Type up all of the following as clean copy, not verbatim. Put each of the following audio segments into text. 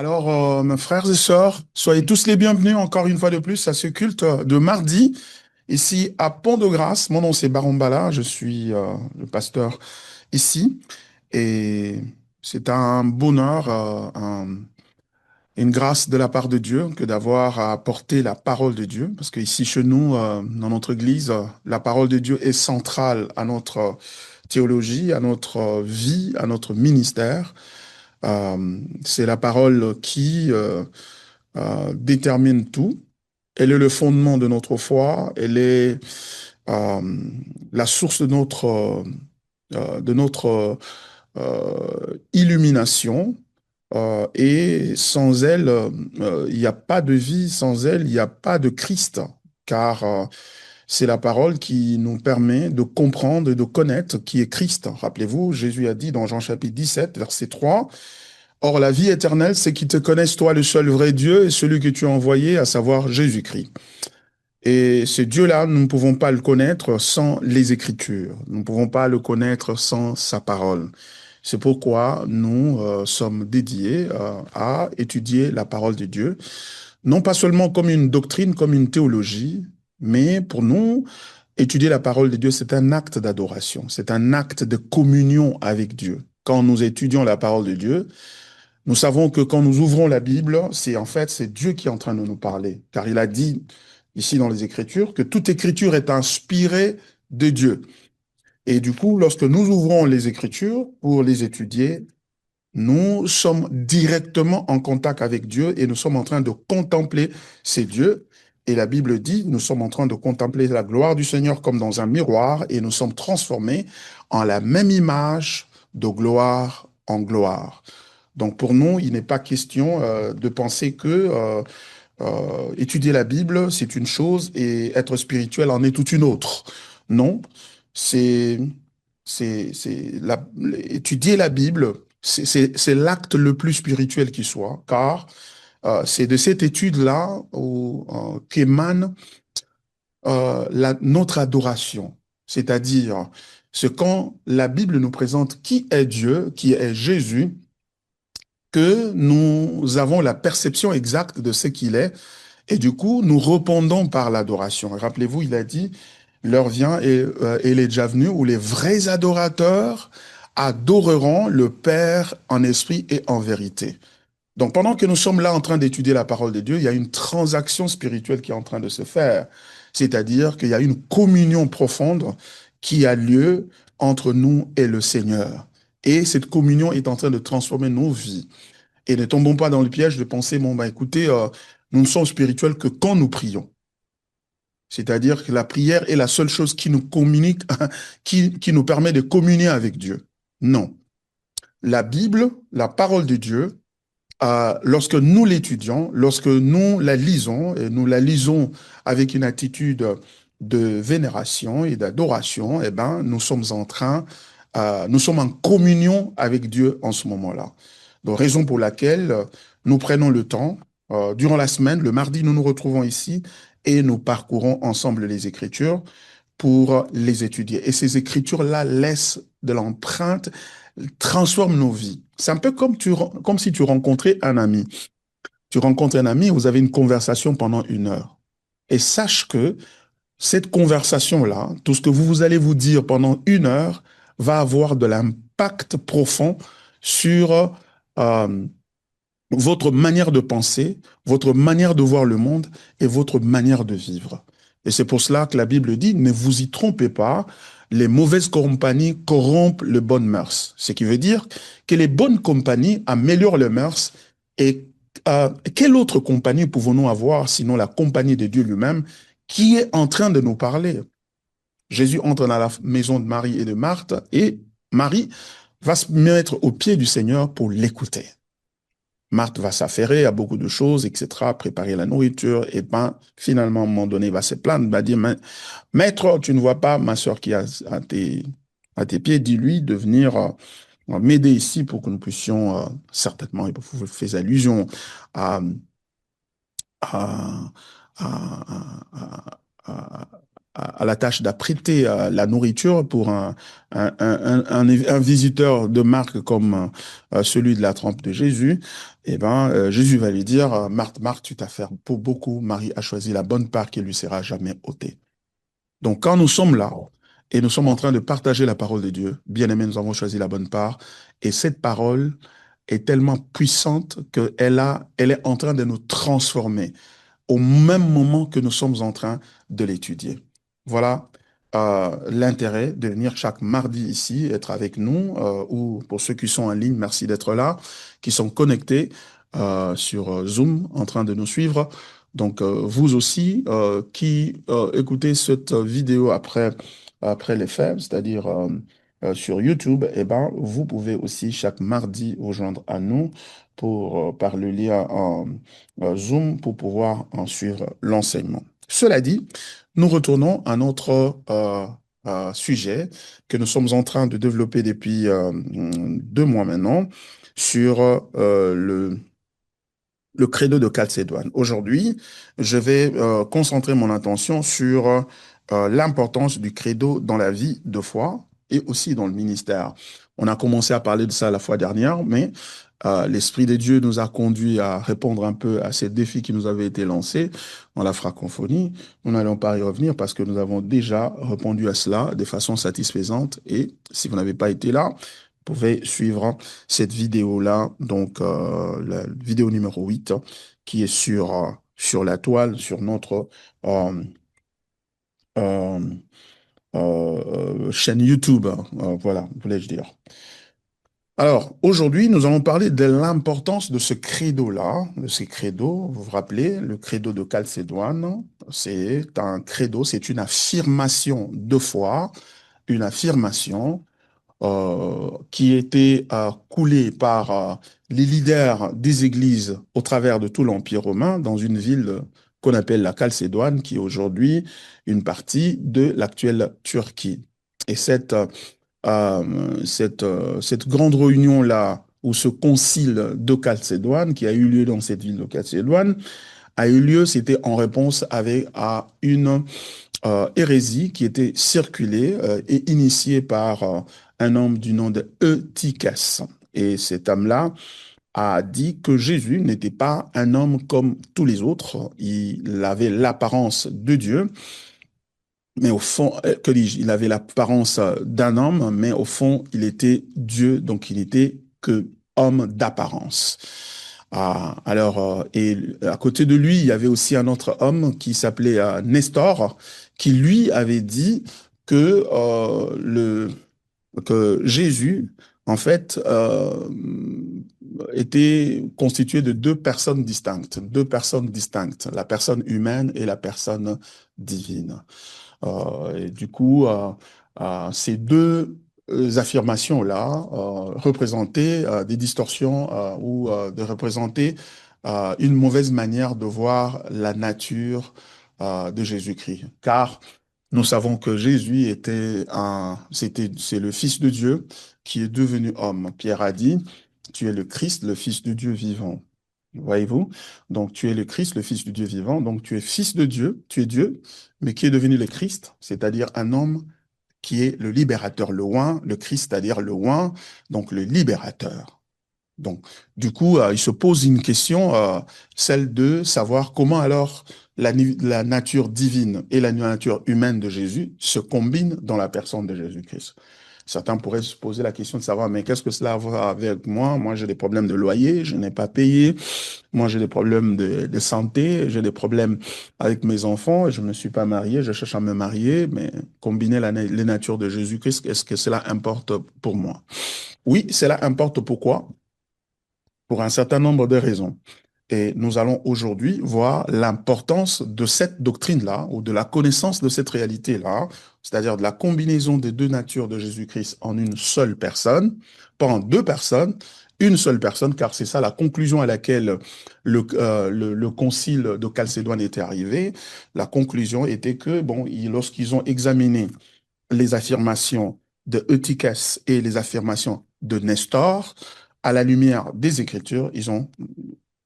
Mes frères et sœurs, soyez tous les bienvenus encore une fois de plus à ce culte de mardi, ici à Pont-de-Grâce. Mon nom c'est Baron Bala, je suis le pasteur ici et c'est un bonheur, une grâce de la part de Dieu que d'avoir à porter la parole de Dieu, parce que ici chez nous, dans notre église, la parole de Dieu est centrale à notre théologie, à notre vie, à notre ministère. C'est la parole qui détermine tout. Elle est le fondement de notre foi. Elle est euh, la source de notre illumination. Et sans elle, il n'y a pas de vie. Sans elle, il n'y a pas de Christ. Car c'est la parole qui nous permet de comprendre et de connaître qui est Christ. Rappelez-vous, Jésus a dit dans Jean chapitre 17, verset 3, or, la vie éternelle, c'est qu'ils te connaissent, toi, le seul vrai Dieu, et celui que tu as envoyé, à savoir Jésus-Christ. Et ce Dieu-là, nous ne pouvons pas le connaître sans les Écritures. Nous ne pouvons pas le connaître sans sa parole. C'est pourquoi nous sommes dédiés à étudier la parole de Dieu, non pas seulement comme une doctrine, comme une théologie, mais pour nous, étudier la parole de Dieu, c'est un acte d'adoration, c'est un acte de communion avec Dieu. Quand nous étudions la parole de Dieu, nous savons que quand nous ouvrons la Bible, c'est Dieu qui est en train de nous parler, car il a dit ici dans les Écritures que toute Écriture est inspirée de Dieu. Et du coup, lorsque nous ouvrons les Écritures pour les étudier, nous sommes directement en contact avec Dieu et nous sommes en train de contempler ces dieux. Et la Bible dit, nous sommes en train de contempler la gloire du Seigneur comme dans un miroir et nous sommes transformés en la même image de gloire en gloire. Donc pour nous, il n'est pas question de penser que étudier la Bible, c'est une chose et être spirituel en est toute une autre. Non, c'est étudier la Bible, c'est l'acte le plus spirituel qui soit, car c'est de cette étude-là qu'émane notre adoration. C'est-à-dire, c'est quand la Bible nous présente qui est Dieu, qui est Jésus, que nous avons la perception exacte de ce qu'il est, et du coup, nous répondons par l'adoration. Rappelez-vous, il a dit, l'heure vient et il est déjà venu où les vrais adorateurs adoreront le Père en esprit et en vérité. Donc, pendant que nous sommes là en train d'étudier la parole de Dieu, il y a une transaction spirituelle qui est en train de se faire. C'est-à-dire qu'il y a une communion profonde qui a lieu entre nous et le Seigneur. Et cette communion est en train de transformer nos vies. Et ne tombons pas dans le piège de penser, bon, bah, écoutez, nous ne sommes spirituels que quand nous prions. C'est-à-dire que la prière est la seule chose qui nous communique, qui nous permet de communier avec Dieu. Non. La Bible, la parole de Dieu, lorsque nous l'étudions, lorsque nous la lisons, et nous la lisons avec une attitude de vénération et d'adoration, eh ben, nous sommes en communion avec Dieu en ce moment-là. Donc, raison pour laquelle nous prenons le temps, durant la semaine, le mardi, nous nous retrouvons ici et nous parcourons ensemble les Écritures pour les étudier. Et ces Écritures-là laissent de l'empreinte, transforment nos vies. C'est un peu comme si tu rencontrais un ami. Tu rencontres un ami, vous avez une conversation pendant 1 heure. Et sache que cette conversation-là, tout ce que vous allez vous dire pendant 1 heure, va avoir de l'impact profond sur votre manière de penser, votre manière de voir le monde et votre manière de vivre. Et c'est pour cela que la Bible dit, ne vous y trompez pas, les mauvaises compagnies corrompent les bonnes mœurs. Ce qui veut dire que les bonnes compagnies améliorent les mœurs. Et quelle autre compagnie pouvons-nous avoir sinon la compagnie de Dieu lui-même qui est en train de nous parler? Jésus entre dans la maison de Marie et de Marthe et Marie va se mettre aux pieds du Seigneur pour l'écouter. Marthe va s'affairer à beaucoup de choses, etc., préparer la nourriture, et ben, finalement, à un moment donné, il va se plaindre, va dire, maître, tu ne vois pas ma soeur qui est à tes pieds, dis-lui de venir m'aider ici pour que nous puissions, certainement, il vous faites allusion à, à, à, à, à, à la tâche d'apprêter la nourriture pour un visiteur de marque comme celui de la trempe de Jésus, eh ben, Jésus va lui dire, Marthe, Marthe, tu t'as fait pour beaucoup, Marie a choisi la bonne part qui lui sera jamais ôtée. Donc, quand nous sommes là et nous sommes en train de partager la parole de Dieu, bien aimés, nous avons choisi la bonne part. Et cette parole est tellement puissante elle est en train de nous transformer au même moment que nous sommes en train de l'étudier. Voilà l'intérêt de venir chaque mardi ici, être avec nous, ou pour ceux qui sont en ligne, merci d'être là, qui sont connectés sur Zoom, en train de nous suivre. Donc, vous aussi, qui écoutez cette vidéo après les faits, c'est-à-dire sur YouTube, eh ben, vous pouvez aussi chaque mardi vous joindre à nous par le lien Zoom pour pouvoir en suivre l'enseignement. Cela dit, nous retournons à notre sujet que nous sommes en train de développer depuis 2 mois maintenant sur le credo de Chalcédoine. Aujourd'hui, je vais concentrer mon attention sur l'importance du credo dans la vie de foi et aussi dans le ministère. On a commencé à parler de ça la fois dernière, mais l'Esprit de Dieu nous a conduit à répondre un peu à ces défis qui nous avaient été lancés dans la francophonie. Nous n'allons pas y revenir parce que nous avons déjà répondu à cela de façon satisfaisante. Et si vous n'avez pas été là, vous pouvez suivre cette vidéo-là, donc la vidéo numéro 8, qui est sur la toile, sur notre euh, euh, chaîne YouTube, voilà, voulais-je dire. Alors, aujourd'hui, nous allons parler de l'importance de ce credo-là, de ces credos. Vous vous rappelez, le credo de Chalcédoine, c'est un credo, c'est une affirmation de foi, une affirmation qui était coulé par les leaders des églises au travers de tout l'Empire romain dans une ville qu'on appelle la Chalcédoine, qui est aujourd'hui une partie de l'actuelle Turquie. Et cette grande réunion-là, ou ce concile de Chalcédoine, qui a eu lieu dans cette ville de Chalcédoine, a eu lieu, c'était en réponse à une hérésie qui était circulée et initiée par un homme du nom de Eutychès. Et cet homme-là a dit que Jésus n'était pas un homme comme tous les autres. Il avait l'apparence de Dieu, mais au fond, que dis-je, il avait l'apparence d'un homme, mais au fond, il était Dieu, donc il n'était que homme d'apparence. Et à côté de lui, il y avait aussi un autre homme qui s'appelait Nestor, qui lui avait dit que, que Jésus, en fait, était constitué de deux personnes distinctes, la personne humaine et la personne divine. Et du coup, ces deux affirmations-là représentaient des distorsions ou de représenter une mauvaise manière de voir la nature de Jésus-Christ. Car nous savons que Jésus c'est le Fils de Dieu qui est devenu homme. Pierre a dit, tu es le Christ, le Fils de Dieu vivant. Voyez-vous? Donc, tu es le Christ, le Fils du Dieu vivant. Donc, tu es fils de Dieu, tu es Dieu, mais qui est devenu le Christ, c'est-à-dire un homme qui est le libérateur, le oint, le Christ, c'est-à-dire le oint, donc le libérateur. Donc, du coup, il se pose une question, celle de savoir comment alors la nature divine et la nature humaine de Jésus se combinent dans la personne de Jésus-Christ. Certains pourraient se poser la question de savoir, mais qu'est-ce que cela a à voir avec moi? Moi, j'ai des problèmes de loyer, je n'ai pas payé. Moi, j'ai des problèmes de santé, j'ai des problèmes avec mes enfants, je ne me suis pas marié, je cherche à me marier, mais combiner les natures de Jésus-Christ, est-ce que cela importe pour moi? Oui, cela importe. Pourquoi? Pour un certain nombre de raisons. Et nous allons aujourd'hui voir l'importance de cette doctrine-là, ou de la connaissance de cette réalité-là, c'est-à-dire de la combinaison des deux natures de Jésus-Christ en une seule personne, pas en deux personnes, une seule personne, car c'est ça la conclusion à laquelle le concile de Chalcédoine était arrivé. La conclusion était que, bon, lorsqu'ils ont examiné les affirmations de Eutychès et les affirmations de Nestor, à la lumière des Écritures, ils ont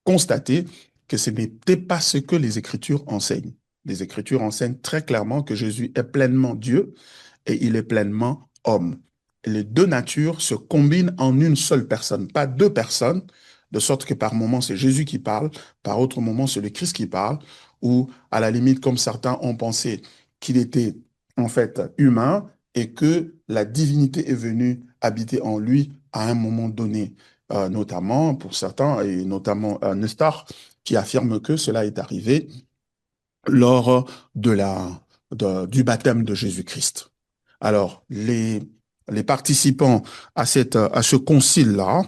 constaté que ce n'était pas ce que les Écritures enseignent. Les Écritures enseignent très clairement que Jésus est pleinement Dieu et il est pleinement homme. Les deux natures se combinent en une seule personne, pas deux personnes, de sorte que par moment c'est Jésus qui parle, par autre moment c'est le Christ qui parle, ou à la limite, comme certains ont pensé qu'il était en fait humain et que la divinité est venue habiter en lui à un moment donné. Notamment pour certains, et notamment Nestor, qui affirme que cela est arrivé lors du baptême de Jésus-Christ. Alors, les participants à ce concile-là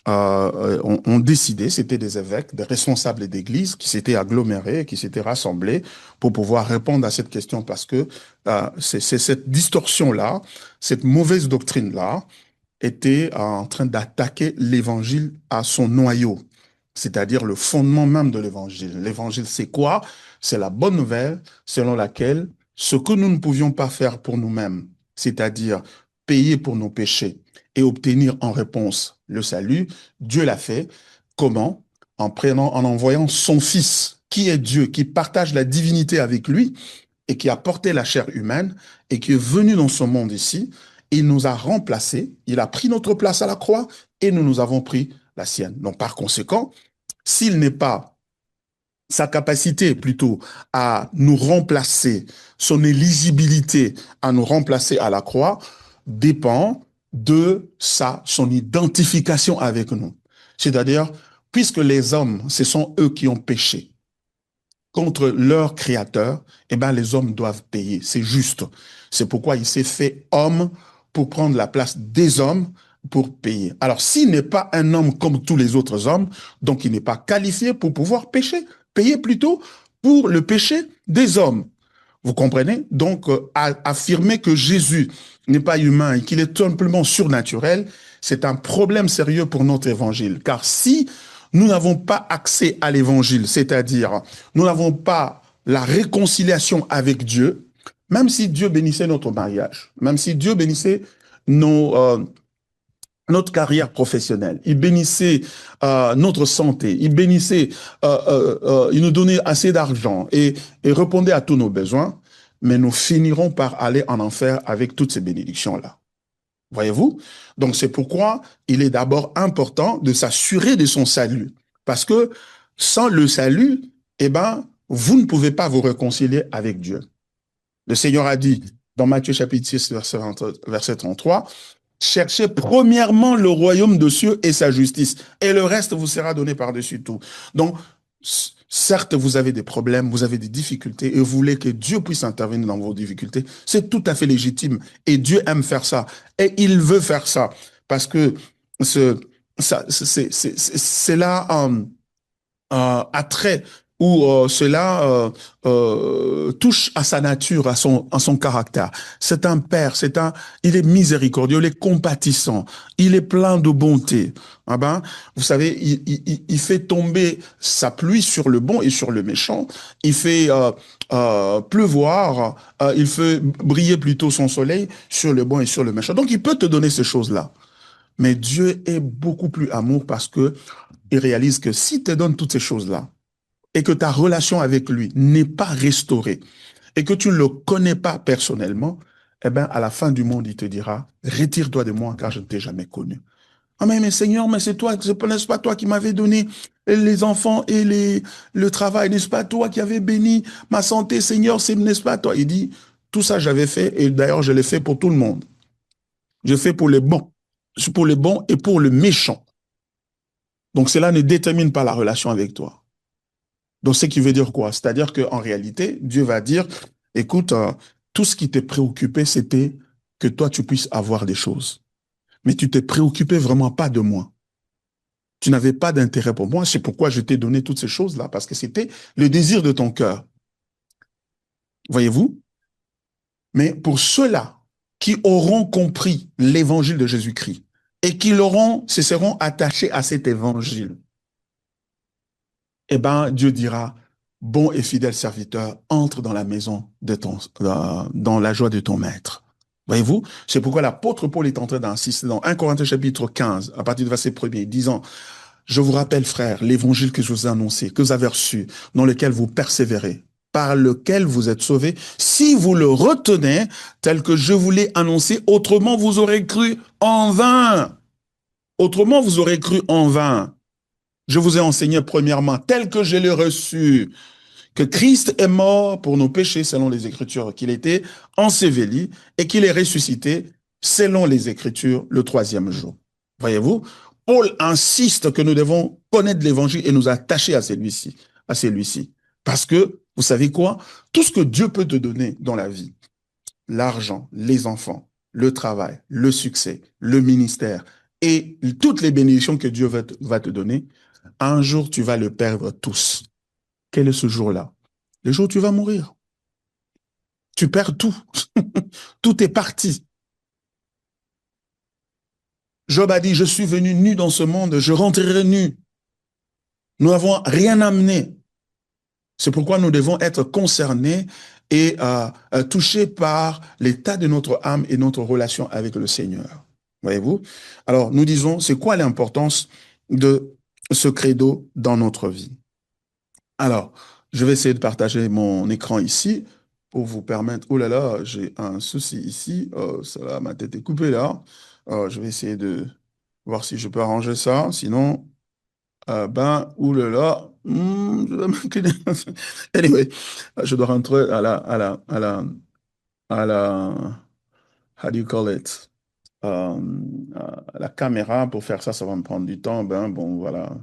ont décidé, c'était des évêques, des responsables d'église qui s'étaient agglomérés, qui s'étaient rassemblés pour pouvoir répondre à cette question parce que c'est cette distorsion-là, cette mauvaise doctrine-là, était en train d'attaquer l'évangile à son noyau, c'est-à-dire le fondement même de l'évangile. L'évangile, c'est quoi? C'est la bonne nouvelle selon laquelle ce que nous ne pouvions pas faire pour nous-mêmes, c'est-à-dire payer pour nos péchés et obtenir en réponse le salut, Dieu l'a fait. Comment? En envoyant son Fils, qui est Dieu, qui partage la divinité avec lui et qui a porté la chair humaine et qui est venu dans ce monde ici. Il nous a remplacés, il a pris notre place à la croix et nous avons pris la sienne. Donc par conséquent, s'il n'est pas sa capacité plutôt à nous remplacer, son éligibilité à nous remplacer à la croix dépend de son identification avec nous. C'est-à-dire, puisque les hommes, ce sont eux qui ont péché contre leur créateur, eh ben les hommes doivent payer. C'est juste. C'est pourquoi il s'est fait homme pour prendre la place des hommes pour payer. Alors, s'il n'est pas un homme comme tous les autres hommes, donc il n'est pas qualifié pour pouvoir pécher, payer plutôt pour le péché des hommes. Vous comprenez? Donc, affirmer que Jésus n'est pas humain et qu'il est tout simplement surnaturel, c'est un problème sérieux pour notre évangile. Car si nous n'avons pas accès à l'évangile, c'est-à-dire nous n'avons pas la réconciliation avec Dieu, même si Dieu bénissait notre mariage, même si Dieu bénissait notre carrière professionnelle, il bénissait notre santé, il bénissait, il nous donnait assez d'argent et répondait à tous nos besoins, mais nous finirons par aller en enfer avec toutes ces bénédictions-là. Voyez-vous? Donc c'est pourquoi il est d'abord important de s'assurer de son salut. Parce que sans le salut, eh ben, vous ne pouvez pas vous réconcilier avec Dieu. Le Seigneur a dit dans Matthieu chapitre 6, verset 33, cherchez premièrement le royaume de cieux et sa justice, et le reste vous sera donné par-dessus tout. Donc, certes, vous avez des problèmes, vous avez des difficultés, et vous voulez que Dieu puisse intervenir dans vos difficultés. C'est tout à fait légitime, et Dieu aime faire ça, et il veut faire ça, parce que c'est là attrait ou cela touche à sa nature, à son caractère. C'est un père, il est miséricordieux, il est compatissant, il est plein de bonté. Ah ben, vous savez, il fait tomber sa pluie sur le bon et sur le méchant. Il fait pleuvoir, il fait briller plutôt son soleil sur le bon et sur le méchant. Donc, il peut te donner ces choses-là. Mais Dieu est beaucoup plus amour parce que il réalise que s'il te donne toutes ces choses-là, et que ta relation avec lui n'est pas restaurée et que tu ne le connais pas personnellement, eh bien, à la fin du monde, il te dira, retire-toi de moi car je ne t'ai jamais connu. Ah, mais Seigneur, mais c'est toi, n'est-ce pas toi qui m'avais donné les enfants et le travail, n'est-ce pas toi qui avais béni ma santé, Seigneur, n'est-ce pas toi? Il dit, tout ça j'avais fait et d'ailleurs je l'ai fait pour tout le monde. Je fais pour les bons et pour le méchant. Donc cela ne détermine pas la relation avec toi. Donc, ce qui veut dire quoi? C'est-à-dire qu'en réalité, Dieu va dire, écoute, tout ce qui t'est préoccupé, c'était que toi, tu puisses avoir des choses. Mais tu t'es préoccupé vraiment pas de moi. Tu n'avais pas d'intérêt pour moi. C'est pourquoi je t'ai donné toutes ces choses-là, parce que c'était le désir de ton cœur. Voyez-vous? Mais pour ceux-là qui auront compris l'évangile de Jésus-Christ et qui se seront attachés à cet évangile, eh ben, Dieu dira, bon et fidèle serviteur, entre dans la maison dans la joie de ton maître. Voyez-vous? C'est pourquoi l'apôtre Paul est en train d'insister dans 1 Corinthiens chapitre 15, à partir du verset 1er, disant, je vous rappelle, frères, l'évangile que je vous ai annoncé, que vous avez reçu, dans lequel vous persévérez. par lequel vous êtes sauvés, si vous le retenez tel que je vous l'ai annoncé, autrement vous aurez cru en vain. Autrement vous aurez cru en vain. Je vous ai enseigné premièrement, tel que je l'ai reçu, que Christ est mort pour nos péchés selon les Écritures, qu'il était enseveli et qu'il est ressuscité selon les Écritures le troisième jour. Voyez-vous, Paul insiste que nous devons connaître l'Évangile et nous attacher à celui-ci, Parce que, vous savez quoi? Tout ce que Dieu peut te donner dans la vie, l'argent, les enfants, le travail, le succès, le ministère et toutes les bénédictions que Dieu va te donner, un jour tu vas le perdre tous. Quel est ce jour-là? Le jour où tu vas mourir. Tu perds tout. Tout est parti. Job a dit, je suis venu nu dans ce monde, je rentrerai nu. Nous n'avons rien amené. C'est pourquoi nous devons être concernés et touchés par l'état de notre âme et notre relation avec le Seigneur. Voyez-vous? Alors, nous disons, c'est quoi l'importance de ce credo dans notre vie? Alors, je vais essayer de partager mon écran ici pour vous permettre... Oh là là, j'ai un souci ici. Ça là, ma tête est coupée là. Je vais essayer de voir si je peux arranger ça. Sinon, oh là là. Je vais m'incliner. Anyway, je dois rentrer à la, how do you call it? Euh, à la caméra. Pour faire ça, ça va me prendre du temps. Bon, voilà.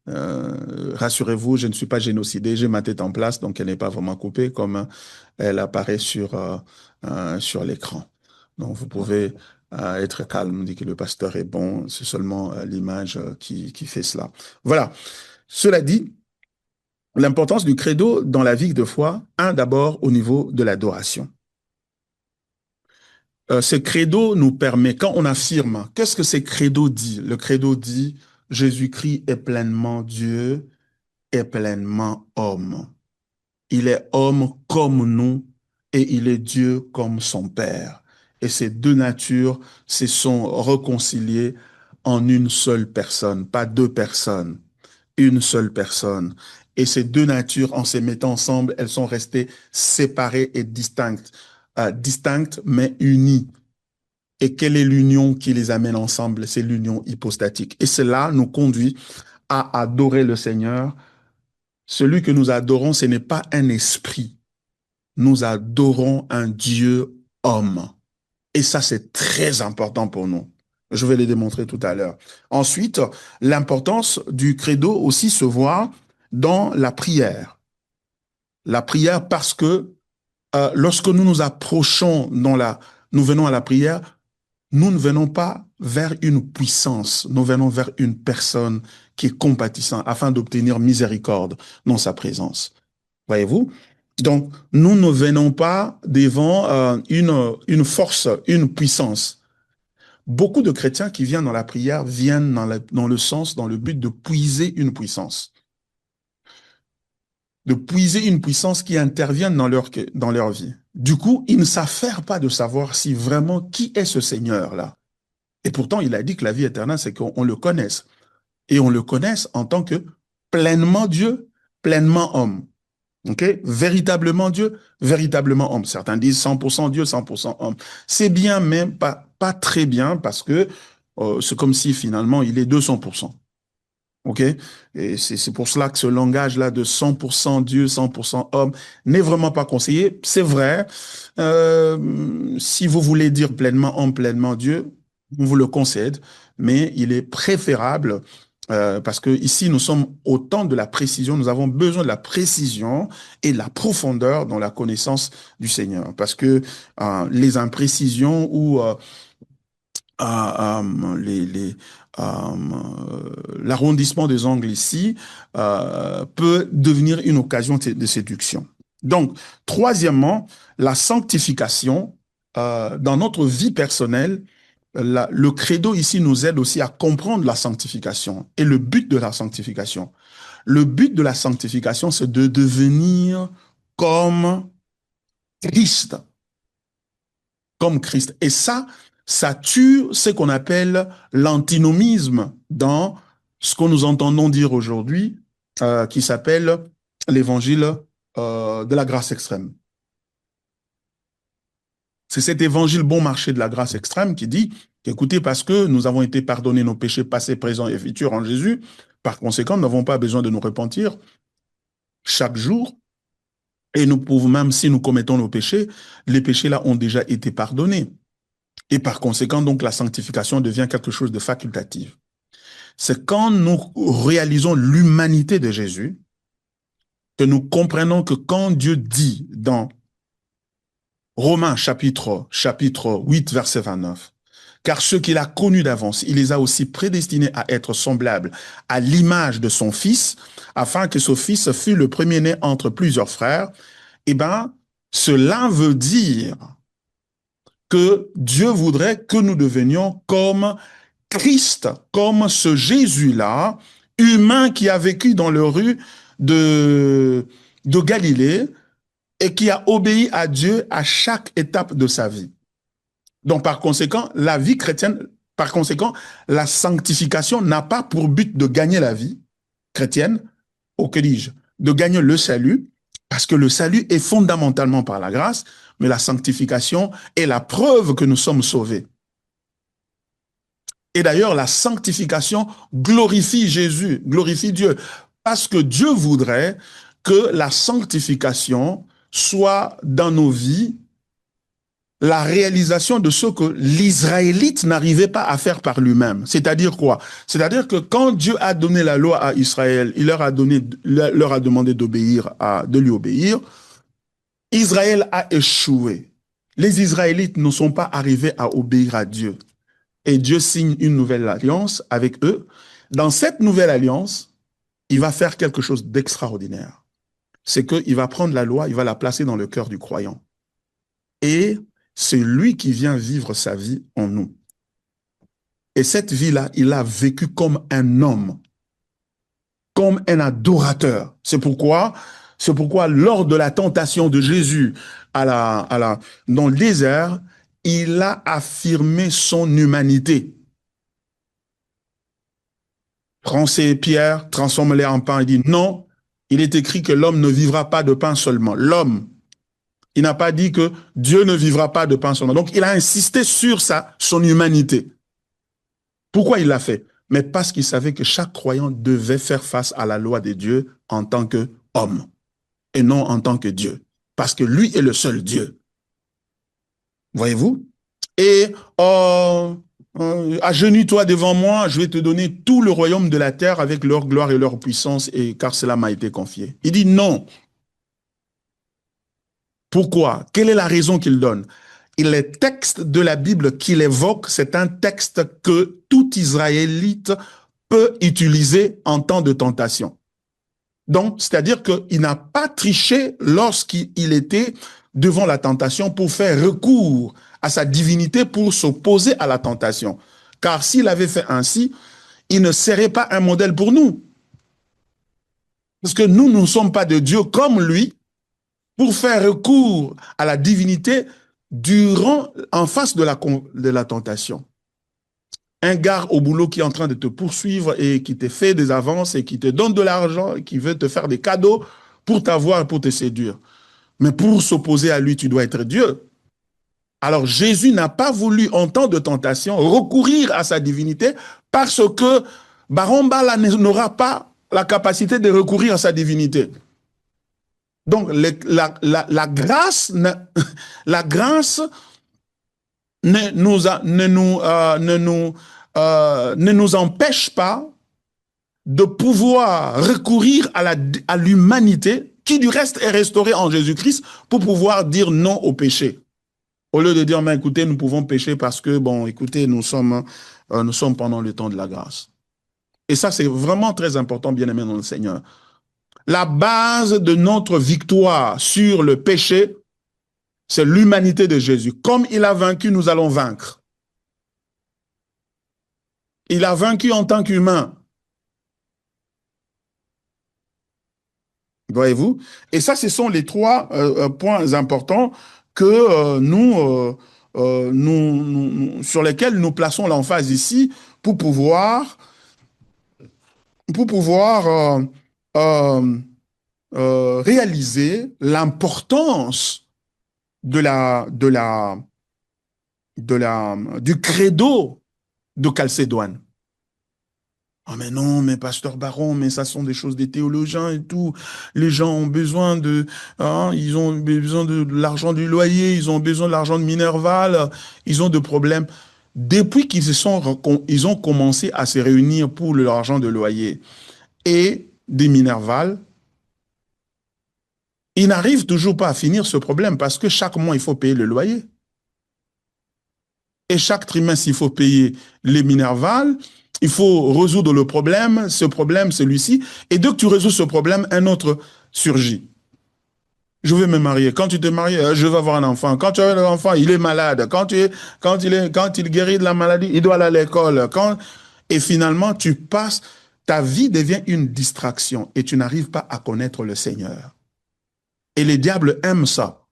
Rassurez-vous, je ne suis pas génocidé, j'ai ma tête en place, donc elle n'est pas vraiment coupée comme elle apparaît sur l'écran. Donc vous pouvez être calme, dit que le pasteur est bon, c'est seulement l'image qui fait cela. Voilà. Cela dit, l'importance du credo dans la vie de foi, d'abord au niveau de l'adoration. Ce credo nous permet, quand on affirme, qu'est-ce que ce credo dit? Le credo dit, Jésus-Christ est pleinement Dieu, est pleinement homme. Il est homme comme nous et il est Dieu comme son Père. Et ces deux natures se sont réconciliées en une seule personne, pas deux personnes, une seule personne. Et ces deux natures, en se mettant ensemble, elles sont restées séparées et distinctes, distinctes mais unies. Et quelle est l'union qui les amène ensemble? C'est l'union hypostatique. Et cela nous conduit à adorer le Seigneur. Celui que nous adorons, ce n'est pas un esprit. Nous adorons un Dieu homme. Et ça, c'est très important pour nous. Je vais le démontrer tout à l'heure. Ensuite, l'importance du credo aussi se voit dans la prière. La prière parce que lorsque nous nous approchons nous venons à la prière, nous ne venons pas vers une puissance, nous venons vers une personne qui est compatissante afin d'obtenir miséricorde dans sa présence. Voyez-vous? Donc, nous ne venons pas devant une force, une puissance. Beaucoup de chrétiens qui viennent dans la prière viennent dans le but de puiser une puissance. De puiser une puissance qui intervient dans leur vie. Du coup, ils ne s'affairent pas de savoir si vraiment qui est ce Seigneur-là. Et pourtant, il a dit que la vie éternelle, c'est qu'on le connaisse. Et on le connaisse en tant que pleinement Dieu, pleinement homme. Okay? Véritablement Dieu, véritablement homme. Certains disent 100% Dieu, 100% homme. C'est bien, mais pas très bien, parce que c'est comme si finalement il est 200%. OK? Et c'est pour cela que ce langage-là de 100% Dieu, 100% homme n'est vraiment pas conseillé. C'est vrai. Si vous voulez dire pleinement homme, pleinement Dieu, on vous le concède, mais il est préférable parce que ici nous sommes au temps de la précision, nous avons besoin de la précision et de la profondeur dans la connaissance du Seigneur, parce que les imprécisions ou l'arrondissement des angles ici peut devenir une occasion de séduction. Donc, troisièmement, la sanctification dans notre vie personnelle. Le credo ici nous aide aussi à comprendre la sanctification et le but de la sanctification. Le but de la sanctification, c'est de devenir comme Christ. Comme Christ. Et ça tue ce qu'on appelle l'antinomisme dans ce que nous entendons dire aujourd'hui, qui s'appelle l'évangile de la grâce extrême. C'est cet évangile bon marché de la grâce extrême qui dit qu'écoutez, parce que nous avons été pardonnés nos péchés passés, présents et futurs en Jésus, par conséquent, nous n'avons pas besoin de nous repentir chaque jour. Et nous pouvons, même si nous commettons nos péchés, les péchés là ont déjà été pardonnés. Et par conséquent, donc, la sanctification devient quelque chose de facultatif. C'est quand nous réalisons l'humanité de Jésus que nous comprenons que quand Dieu dit dans Romains chapitre 8, verset 29, car ceux qu'il a connus d'avance, il les a aussi prédestinés à être semblables à l'image de son Fils, afin que ce Fils fût le premier-né entre plusieurs frères. Eh bien, cela veut dire que Dieu voudrait que nous devenions comme Christ, comme ce Jésus-là, humain qui a vécu dans les rues de Galilée et qui a obéi à Dieu à chaque étape de sa vie. Donc, par conséquent, la vie chrétienne, par conséquent, la sanctification n'a pas pour but de gagner la vie chrétienne, ou que dis-je, de gagner le salut, parce que le salut est fondamentalement par la grâce, mais la sanctification est la preuve que nous sommes sauvés. Et d'ailleurs, la sanctification glorifie Jésus, glorifie Dieu, parce que Dieu voudrait que la sanctification soit dans nos vies la réalisation de ce que l'Israélite n'arrivait pas à faire par lui-même. C'est-à-dire quoi? C'est-à-dire que quand Dieu a donné la loi à Israël, il leur a demandé de lui obéir. Israël a échoué. Les Israélites ne sont pas arrivés à obéir à Dieu. Et Dieu signe une nouvelle alliance avec eux. Dans cette nouvelle alliance, il va faire quelque chose d'extraordinaire. C'est qu'il va prendre la loi, il va la placer dans le cœur du croyant. Et c'est lui qui vient vivre sa vie en nous. Et cette vie-là, il a vécu comme un homme, comme un adorateur. C'est pourquoi, lors de la tentation de Jésus dans le désert, il a affirmé son humanité. Prend ses pierres, transforme-les en pain et dit non, il est écrit que l'homme ne vivra pas de pain seulement. L'homme, il n'a pas dit que Dieu ne vivra pas de pain seulement. Donc, il a insisté sur son humanité. Pourquoi il l'a fait? Mais parce qu'il savait que chaque croyant devait faire face à la loi de Dieu en tant qu'homme et non en tant que Dieu. Parce que lui est le seul Dieu. Voyez-vous? Et agenouille-toi devant moi, je vais te donner tout le royaume de la terre avec leur gloire et leur puissance, et car cela m'a été confié. Il dit non. Pourquoi? Quelle est la raison qu'il donne? Et les textes de la Bible qu'il évoque, c'est un texte que tout Israélite peut utiliser en temps de tentation. Donc, c'est-à-dire qu'il n'a pas triché lorsqu'il était devant la tentation pour faire recours à sa divinité pour s'opposer à la tentation. Car s'il avait fait ainsi, il ne serait pas un modèle pour nous. Parce que nous ne sommes pas de Dieu comme lui pour faire recours à la divinité en face de la tentation. Un gars au boulot qui est en train de te poursuivre et qui te fait des avances et qui te donne de l'argent, qui veut te faire des cadeaux pour t'avoir et pour te séduire. Mais pour s'opposer à lui, tu dois être Dieu. Alors Jésus n'a pas voulu, en temps de tentation, recourir à sa divinité parce que Barambala n'aura pas la capacité de recourir à sa divinité. Donc la grâce ne nous empêche pas de pouvoir recourir à l'humanité qui du reste est restaurée en Jésus-Christ pour pouvoir dire non au péché. Au lieu de dire, mais écoutez, nous pouvons pécher parce que, bon, écoutez, nous sommes pendant le temps de la grâce. Et ça, c'est vraiment très important, bien-aimé dans le Seigneur. La base de notre victoire sur le péché, c'est l'humanité de Jésus. Comme il a vaincu, nous allons vaincre. Il a vaincu en tant qu'humain. Voyez-vous? Et ça, ce sont les trois points importants que sur lesquels nous plaçons l'emphase ici pour pouvoir réaliser l'importance du credo de Chalcédoine. Ah mais non, mais pasteur Baron, mais ça sont des choses des théologiens et tout. Les gens ont besoin ils ont besoin de l'argent du loyer, ils ont besoin de l'argent de Minerval, ils ont des problèmes. Depuis ils ont commencé à se réunir pour l'argent de loyer et des Minerval, ils n'arrivent toujours pas à finir ce problème parce que chaque mois, il faut payer le loyer. Et chaque trimestre, il faut payer les Minerval. Il faut résoudre le problème, celui-ci. Et dès que tu résous ce problème, un autre surgit. Je vais me marier. Quand tu te maries, je vais avoir un enfant. Quand tu as un enfant, il est malade. Quand il guérit de la maladie, il doit aller à l'école. Et finalement, ta vie devient une distraction et tu n'arrives pas à connaître le Seigneur. Et les diables aiment ça.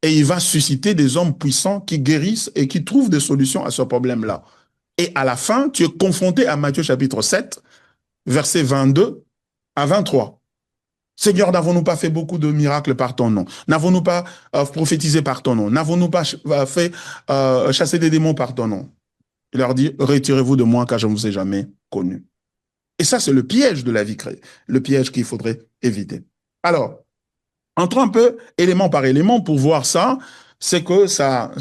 Et il va susciter des hommes puissants qui guérissent et qui trouvent des solutions à ce problème-là. Et à la fin, tu es confronté à Matthieu chapitre 7, versets 22 à 23. Seigneur, n'avons-nous pas fait beaucoup de miracles par ton nom? N'avons-nous pas prophétisé par ton nom? N'avons-nous pas fait chasser des démons par ton nom? Il leur dit, retirez-vous de moi car je ne vous ai jamais connu. Et ça, c'est le piège de la vie créée, le piège qu'il faudrait éviter. Alors, entrons un peu élément par élément pour voir ça, c'est que ça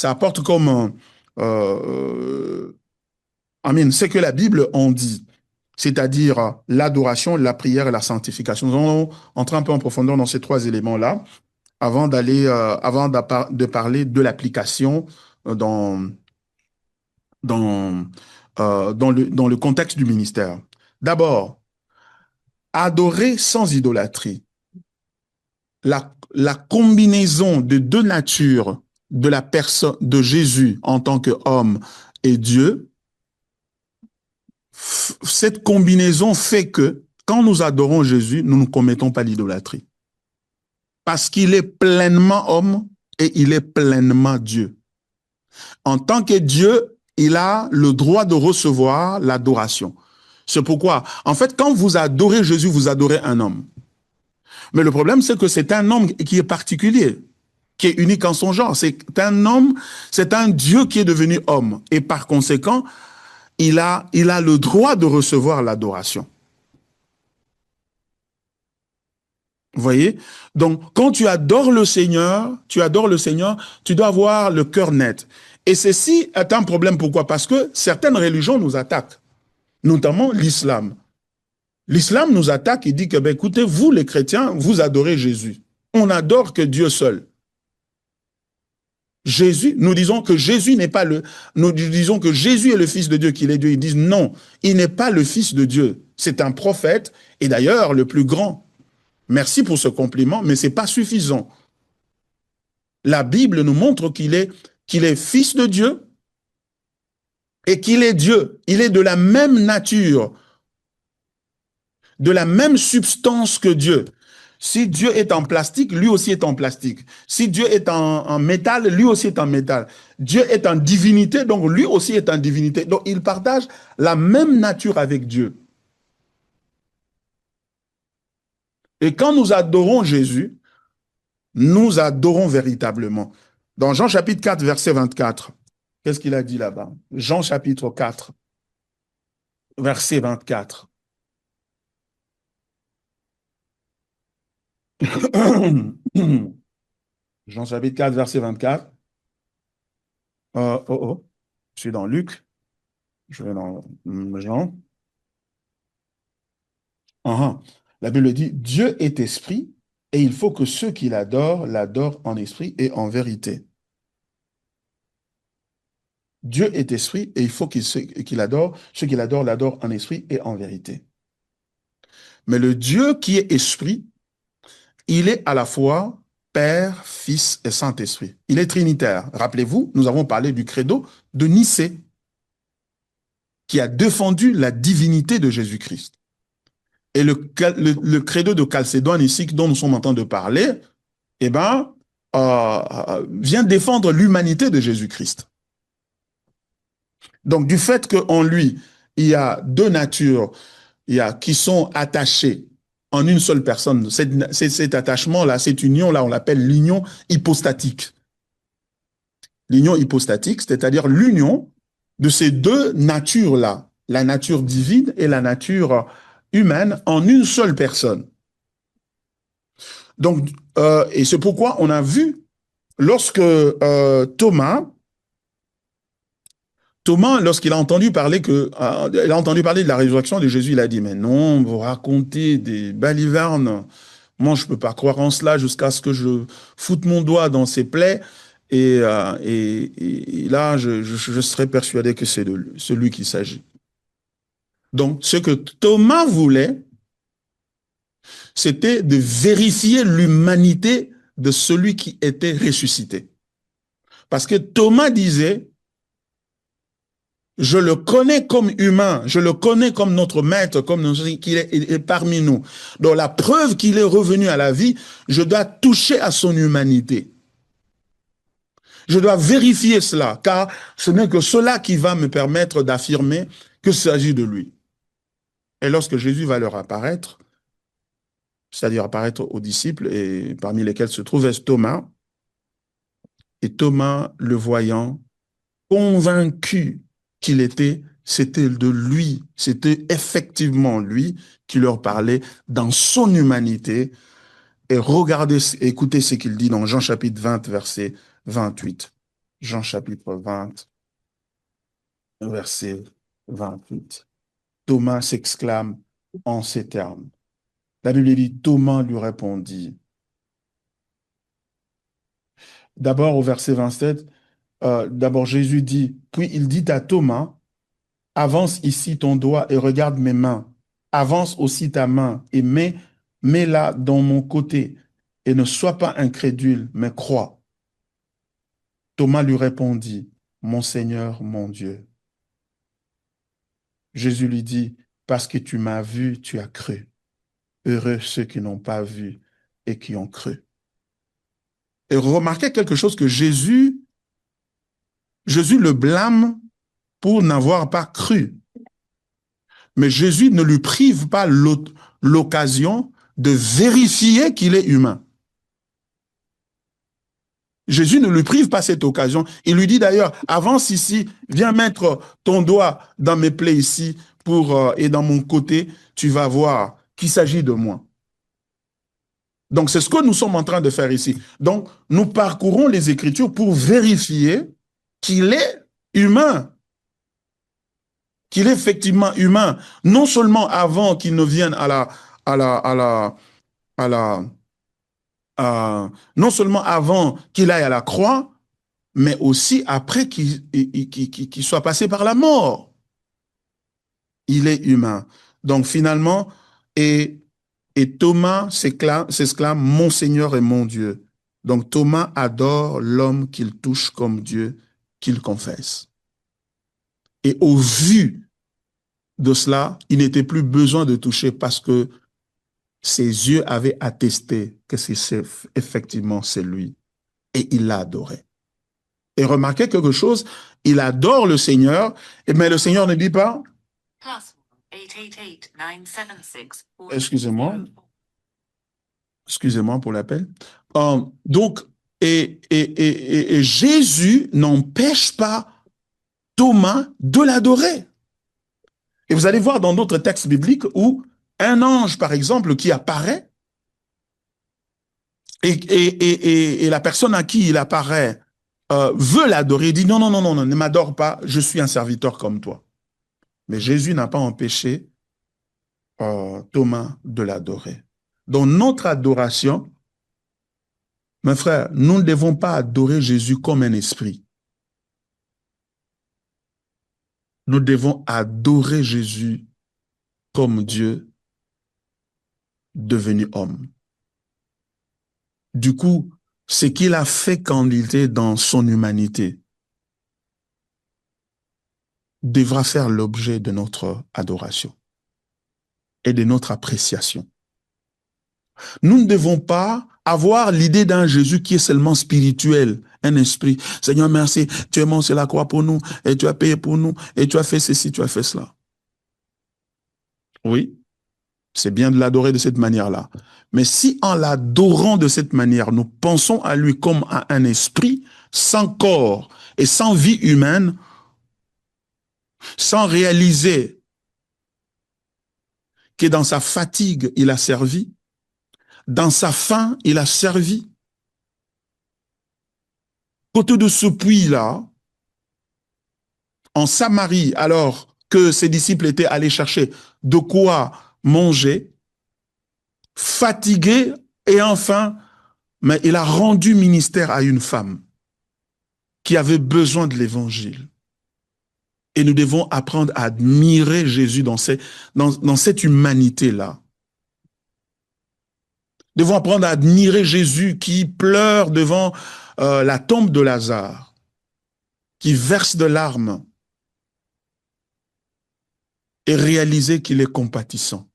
apporte comme c'est que la Bible en dit, c'est-à-dire l'adoration, la prière et la sanctification. Nous allons entrer un peu en profondeur dans ces trois éléments-là avant de parler de l'application dans le contexte du ministère. D'abord, adorer sans idolâtrie. La combinaison de deux natures de la personne de Jésus en tant qu'homme et Dieu, cette combinaison fait que quand nous adorons Jésus, nous ne commettons pas l'idolâtrie. Parce qu'il est pleinement homme et il est pleinement Dieu. En tant que Dieu, il a le droit de recevoir l'adoration. C'est pourquoi, en fait, quand vous adorez Jésus, vous adorez un homme. Mais le problème, c'est que c'est un homme qui est particulier, qui est unique en son genre. C'est un homme, c'est un Dieu qui est devenu homme. Et par conséquent, il a le droit de recevoir l'adoration. Vous voyez? Donc, quand tu adores le Seigneur, tu dois avoir le cœur net. Et ceci est un problème. Pourquoi? Parce que certaines religions nous attaquent, notamment l'islam. L'islam nous attaque et dit que, écoutez, vous les chrétiens, vous adorez Jésus. On n'adore que Dieu seul. Jésus, nous disons que Jésus est le Fils de Dieu, qu'il est Dieu. Ils disent non, il n'est pas le Fils de Dieu. C'est un prophète, et d'ailleurs le plus grand. Merci pour ce compliment, mais ce n'est pas suffisant. La Bible nous montre qu'il est Fils de Dieu et qu'il est Dieu. Il est de la même nature, de la même substance que Dieu. Si Dieu est en plastique, lui aussi est en plastique. Si Dieu est en métal, lui aussi est en métal. Dieu est en divinité, donc lui aussi est en divinité. Donc il partage la même nature avec Dieu. Et quand nous adorons Jésus, nous adorons véritablement. Dans Jean chapitre 4, verset 24, qu'est-ce qu'il a dit là-bas? Jean chapitre 4, verset 24. Jean chapitre 4, verset 24. Je suis dans Luc. Je vais dans Jean. La Bible dit, Dieu est esprit et il faut que ceux qui l'adorent en esprit et en vérité. Dieu est esprit et il faut que ceux qui l'adorent en esprit et en vérité. Mais le Dieu qui est esprit, il est à la fois Père, Fils et Saint-Esprit. Il est trinitaire. Rappelez-vous, nous avons parlé du credo de Nicée, qui a défendu la divinité de Jésus-Christ. Et le credo de Chalcédoine ici, dont nous sommes en train de parler, vient défendre l'humanité de Jésus-Christ. Donc, du fait qu'en lui, il y a deux natures qui sont attachées en une seule personne. Cet attachement-là, cette union-là, on l'appelle l'union hypostatique. L'union hypostatique, c'est-à-dire l'union de ces deux natures-là, la nature divine et la nature humaine, en une seule personne. Donc, et c'est pourquoi on a vu, lorsque Thomas, lorsqu'il a entendu parler il a entendu parler de la résurrection de Jésus, il a dit, mais non, vous racontez des balivernes. Moi, je ne peux pas croire en cela jusqu'à ce que je foute mon doigt dans ses plaies. Et là, je serais persuadé que c'est de celui qu'il s'agit. Donc, ce que Thomas voulait, c'était de vérifier l'humanité de celui qui était ressuscité. Parce que Thomas disait, je le connais comme humain, je le connais comme notre maître, comme qu'il est parmi nous. Donc la preuve qu'il est revenu à la vie, je dois toucher à son humanité. Je dois vérifier cela, car ce n'est que cela qui va me permettre d'affirmer qu'il s'agit de lui. Et lorsque Jésus va leur apparaître, c'est-à-dire apparaître aux disciples, et parmi lesquels se trouvait Thomas, et Thomas, le voyant, convaincu qu'il était, c'était de lui, c'était effectivement lui qui leur parlait dans son humanité. Et regardez, écoutez ce qu'il dit dans Jean chapitre 20, verset 28. Jean chapitre 20, verset 28. Thomas s'exclame en ces termes. La Bible dit, Thomas lui répondit. D'abord au verset 27, d'abord Jésus dit, puis il dit à Thomas, avance ici ton doigt et regarde mes mains. Avance aussi ta main et mets-la dans mon côté. Et ne sois pas incrédule, mais crois. Thomas lui répondit, mon Seigneur, mon Dieu. Jésus lui dit, parce que tu m'as vu, tu as cru. Heureux ceux qui n'ont pas vu et qui ont cru. Et remarquez quelque chose que Jésus le blâme pour n'avoir pas cru. Mais Jésus ne lui prive pas l'occasion de vérifier qu'il est humain. Jésus ne lui prive pas cette occasion. Il lui dit d'ailleurs, avance ici, viens mettre ton doigt dans mes plaies ici et dans mon côté, tu vas voir qu'il s'agit de moi. Donc c'est ce que nous sommes en train de faire ici. Donc nous parcourons les Écritures pour vérifier qu'il est humain, qu'il est effectivement humain, non seulement avant qu'il ne vienne non seulement avant qu'il aille à la croix, mais aussi après qu'il soit passé par la mort. Il est humain. Donc finalement, et Thomas s'exclame, mon Seigneur et mon Dieu. Donc Thomas adore l'homme qu'il touche comme Dieu, qu'il confesse. Et au vu de cela, il n'était plus besoin de toucher parce que ses yeux avaient attesté que effectivement c'est lui. Et il l'a adoré. Et remarquez quelque chose, il adore le Seigneur, mais le Seigneur ne dit pas, excusez-moi pour l'appel. Donc, et Jésus n'empêche pas Thomas de l'adorer. Et vous allez voir dans d'autres textes bibliques où un ange, par exemple, qui apparaît, et la personne à qui il apparaît veut l'adorer, il dit non, non, non, non, ne m'adore pas, je suis un serviteur comme toi. Mais Jésus n'a pas empêché Thomas de l'adorer. Dans notre adoration, mes frères, nous ne devons pas adorer Jésus comme un esprit. Nous devons adorer Jésus comme Dieu devenu homme. Du coup, ce qu'il a fait quand il était dans son humanité devra faire l'objet de notre adoration et de notre appréciation. Nous ne devons pas avoir l'idée d'un Jésus qui est seulement spirituel, un esprit. Seigneur, merci, tu es mort sur la croix pour nous, et tu as payé pour nous, et tu as fait ceci, tu as fait cela. Oui. c'est bien de l'adorer de cette manière-là. Mais si en l'adorant de cette manière, nous pensons à lui comme à un esprit sans corps et sans vie humaine, sans réaliser que dans sa fatigue, il a servi, dans sa faim, il a servi, côté de ce puits-là, en Samarie, alors que ses disciples étaient allés chercher de quoi manger, fatigué et enfin, mais il a rendu ministère à une femme qui avait besoin de l'évangile. Et nous devons apprendre à admirer Jésus dans cette humanité-là. Nous devons apprendre à admirer Jésus qui pleure devant la tombe de Lazare, qui verse de larmes et réaliser qu'il est compatissant.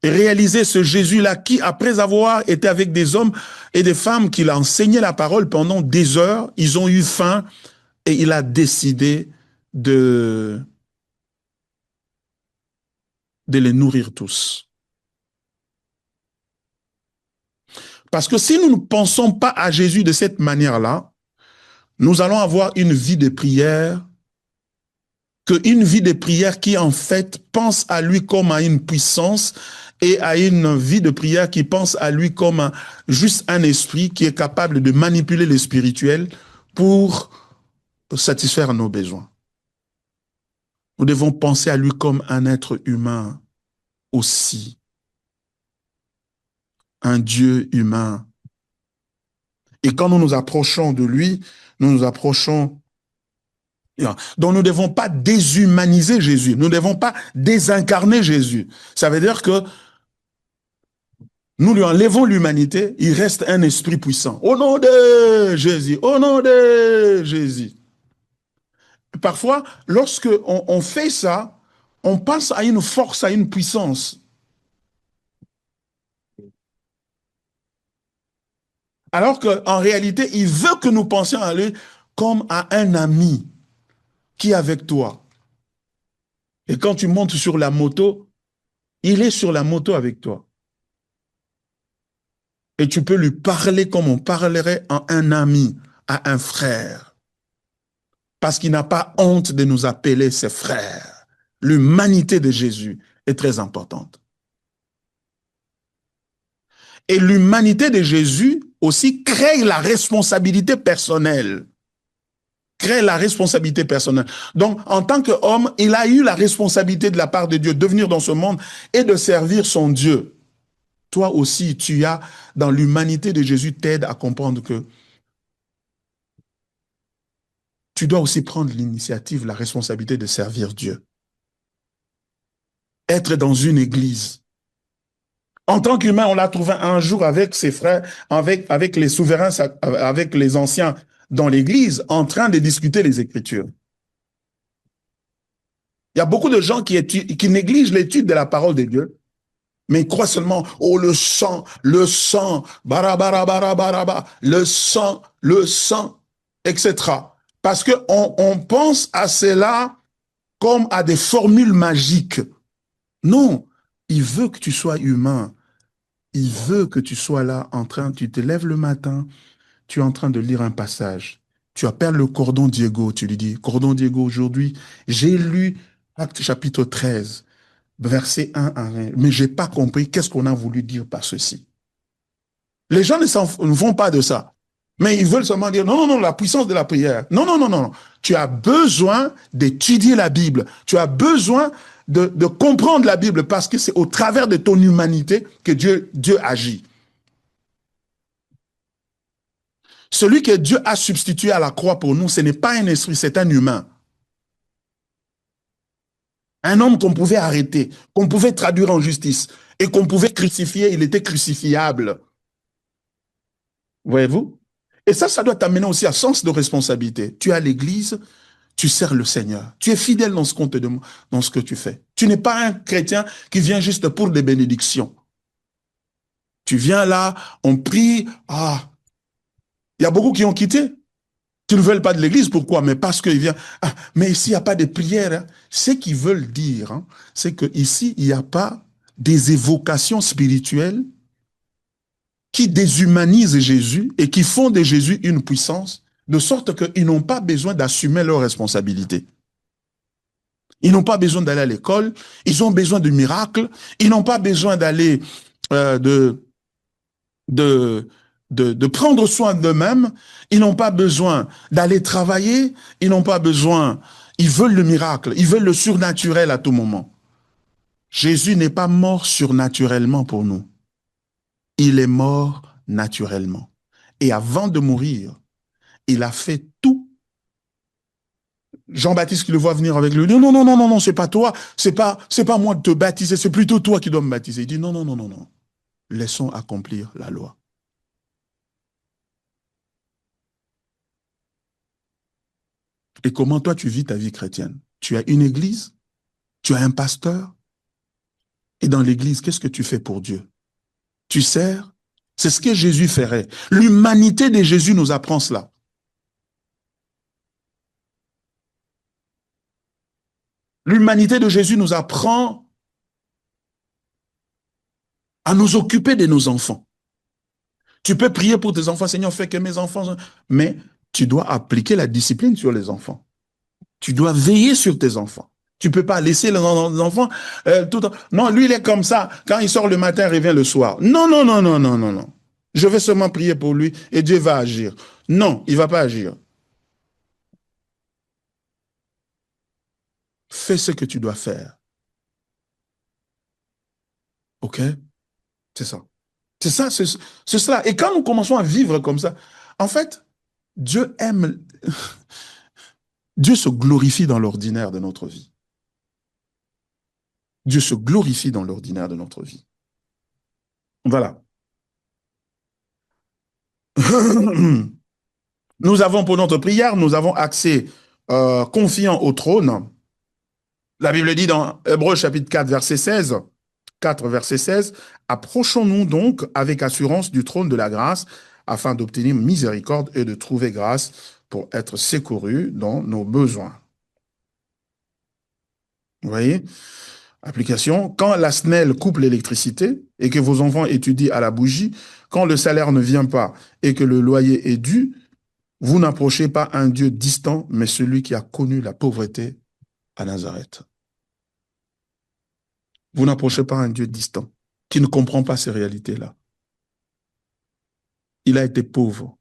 Et réaliser ce Jésus-là qui, après avoir été avec des hommes et des femmes qui l'ont enseigné la parole pendant des heures, ils ont eu faim et il a décidé de les nourrir tous. Parce que si nous ne pensons pas à Jésus de cette manière-là, nous allons avoir une vie de prière, une vie de prière qui en fait pense à lui comme à une puissance et à une vie de prière qui pense à lui comme juste un esprit qui est capable de manipuler le spirituel pour satisfaire nos besoins. Nous devons penser à lui comme un être humain aussi, un Dieu humain. Et quand nous nous approchons de lui, nous nous approchons. Donc nous ne devons pas déshumaniser Jésus, nous ne devons pas désincarner Jésus. Ça veut dire que nous lui enlevons l'humanité, il reste un esprit puissant. Au nom de Jésus, au nom de Jésus. Parfois, lorsque on fait ça, on passe à une force, à une puissance. Alors qu'en réalité, il veut que nous pensions à lui comme à un ami qui est avec toi. Et quand tu montes sur la moto, il est sur la moto avec toi. Et tu peux lui parler comme on parlerait à un ami, à un frère. Parce qu'il n'a pas honte de nous appeler ses frères. L'humanité de Jésus est très importante. Et l'humanité de Jésus aussi crée la responsabilité personnelle. Crée la responsabilité personnelle. Donc, en tant qu'homme, il a eu la responsabilité de la part de Dieu de venir dans ce monde et de servir son Dieu. Toi aussi, tu as, dans l'humanité de Jésus, t'aide à comprendre que tu dois aussi prendre l'initiative, la responsabilité de servir Dieu. Être dans une église. En tant qu'humain, on l'a trouvé un jour avec ses frères, avec les souverains, avec les anciens dans l'église, en train de discuter les Écritures. Il y a beaucoup de gens qui négligent l'étude de la parole de Dieu, mais ils croient seulement, oh, le sang, barabara, le sang, etc. Parce qu'on pense à cela comme à des formules magiques. Non, il veut que tu sois humain. Il veut que tu sois là tu te lèves le matin, tu es en train de lire un passage. Tu appelles le cordon Diego, tu lui dis, cordon Diego, aujourd'hui, j'ai lu Acte chapitre 13, verset 1 à 1, mais je n'ai pas compris qu'est-ce qu'on a voulu dire par ceci. Les gens ne font pas de ça. Mais ils veulent seulement dire, non, non, non, la puissance de la prière. Non, non, non, non. Tu as besoin d'étudier la Bible. Tu as besoin de comprendre la Bible parce que c'est au travers de ton humanité que Dieu agit. Celui que Dieu a substitué à la croix pour nous, ce n'est pas un esprit, c'est un humain. Un homme qu'on pouvait arrêter, qu'on pouvait traduire en justice et qu'on pouvait crucifier, il était crucifiable. Voyez-vous? Et ça doit t'amener aussi à sens de responsabilité. Tu es à l'église, tu sers le Seigneur. Tu es fidèle dans ce qu'on te demande, dans ce que tu fais. Tu n'es pas un chrétien qui vient juste pour des bénédictions. Tu viens là, on prie, il y a beaucoup qui ont quitté. Tu ne veux pas de l'église, pourquoi? Mais parce qu'il vient. Ah, mais ici, il n'y a pas de prière. Hein. Ce qu'ils veulent dire, hein, c'est qu'ici, il n'y a pas des évocations spirituelles qui déshumanisent Jésus et qui font de Jésus une puissance, de sorte qu'ils n'ont pas besoin d'assumer leurs responsabilités. Ils n'ont pas besoin d'aller à l'école, ils ont besoin de miracles, ils n'ont pas besoin d'aller euh, de, de, de prendre soin d'eux-mêmes, ils n'ont pas besoin d'aller travailler, ils n'ont pas besoin, ils veulent le miracle, ils veulent le surnaturel à tout moment. Jésus n'est pas mort surnaturellement pour nous, il est mort naturellement. Et avant de mourir, il a fait tout. Jean-Baptiste qui le voit venir avec lui, dit non, non, non, non, non, c'est pas toi, c'est pas moi de te baptiser, c'est plutôt toi qui dois me baptiser. Il dit non, non, non, non, non, laissons accomplir la loi. Et comment toi tu vis ta vie chrétienne? Tu as une église, tu as un pasteur, et dans l'église, qu'est-ce que tu fais pour Dieu? Tu sers? C'est ce que Jésus ferait. L'humanité de Jésus nous apprend cela. L'humanité de Jésus nous apprend à nous occuper de nos enfants. Tu peux prier pour tes enfants, Seigneur, fais que mes enfants... Mais tu dois appliquer la discipline sur les enfants. Tu dois veiller sur tes enfants. Tu ne peux pas laisser les enfants tout le temps. Non, lui, il est comme ça. Quand il sort le matin, il revient le soir. Non, non, non, non, non, non, non. Je vais seulement prier pour lui et Dieu va agir. Non, il ne va pas agir. Fais ce que tu dois faire. OK? C'est ça. C'est ça, c'est cela. Et quand nous commençons à vivre comme ça, en fait, Dieu aime, Dieu se glorifie dans l'ordinaire de notre vie. Dieu se glorifie dans l'ordinaire de notre vie. Voilà. Nous avons pour notre prière, nous avons accès confiant au trône. La Bible dit dans Hébreux chapitre 4, verset 16, 4, verset 16, approchons-nous donc avec assurance du trône de la grâce afin d'obtenir miséricorde et de trouver grâce pour être secourus dans nos besoins. Vous voyez? Application. Quand la SNEL coupe l'électricité et que vos enfants étudient à la bougie, quand le salaire ne vient pas et que le loyer est dû, vous n'approchez pas un Dieu distant, mais celui qui a connu la pauvreté à Nazareth. Vous n'approchez pas un Dieu distant, qui ne comprend pas ces réalités-là. Il a été pauvre.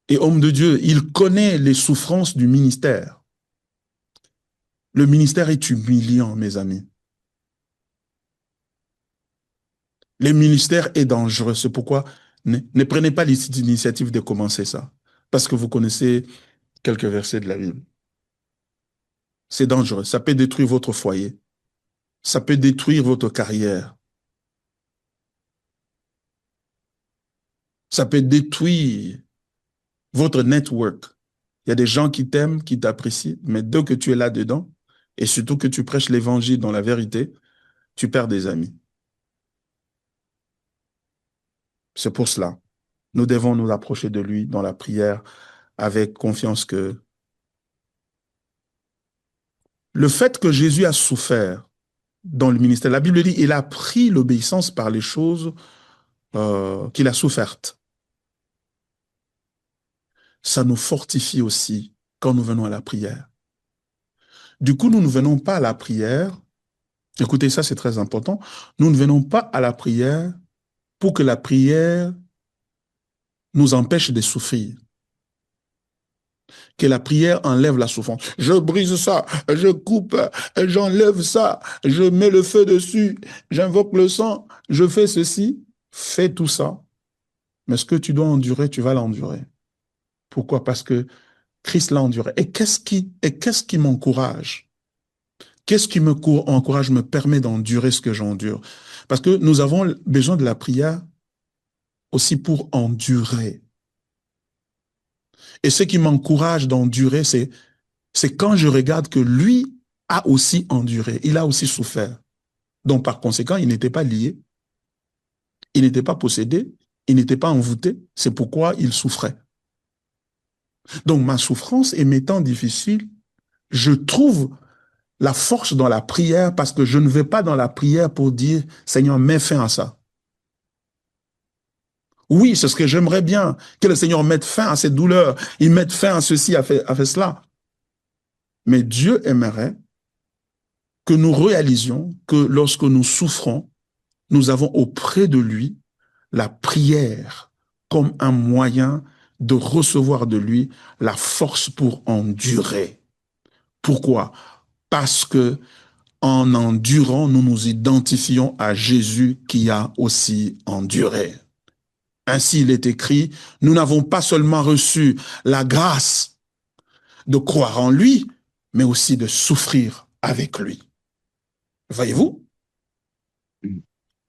Et homme de Dieu, il connaît les souffrances du ministère. Le ministère est humiliant, mes amis. Le ministère est dangereux. C'est pourquoi ne prenez pas l'initiative de commencer ça. Parce que vous connaissez quelques versets de la Bible. C'est dangereux. Ça peut détruire votre foyer. Ça peut détruire votre carrière. Ça peut détruire votre network. Il y a des gens qui t'aiment, qui t'apprécient, mais dès que tu es là-dedans, et surtout que tu prêches l'évangile dans la vérité, tu perds des amis. C'est pour cela. Nous devons nous approcher de lui dans la prière avec confiance que le fait que Jésus a souffert dans le ministère, la Bible dit, il a pris l'obéissance par les choses qu'il a souffertes. Ça nous fortifie aussi quand nous venons à la prière. Du coup, nous ne venons pas à la prière, écoutez, ça c'est très important, nous ne venons pas à la prière pour que la prière nous empêche de souffrir. Que la prière enlève la souffrance. Je brise ça, je coupe, j'enlève ça, je mets le feu dessus, j'invoque le sang, je fais ceci. Fais tout ça, mais ce que tu dois endurer, tu vas l'endurer. Pourquoi? Parce que Christ l'a enduré. Et qu'est-ce qui m'encourage? Qu'est-ce qui me encourage, me permet d'endurer ce que j'endure? Parce que nous avons besoin de la prière aussi pour endurer. Et ce qui m'encourage d'endurer, c'est quand je regarde que lui a aussi enduré, il a aussi souffert. Donc par conséquent, il n'était pas lié, il n'était pas possédé, Il n'était pas envoûté, c'est pourquoi il souffrait. Donc ma souffrance et mes temps difficiles, je trouve la force dans la prière parce que je ne vais pas dans la prière pour dire, Seigneur, mets fin à ça. Oui, c'est ce que j'aimerais bien, que le Seigneur mette fin à cette douleur, il mette fin à ceci, à fait cela. Mais Dieu aimerait que nous réalisions que lorsque nous souffrons, nous avons auprès de lui la prière comme un moyen de recevoir de lui la force pour endurer. Pourquoi? Parce que en endurant, nous nous identifions à Jésus qui a aussi enduré. Ainsi, il est écrit, nous n'avons pas seulement reçu la grâce de croire en lui, mais aussi de souffrir avec lui. Voyez-vous?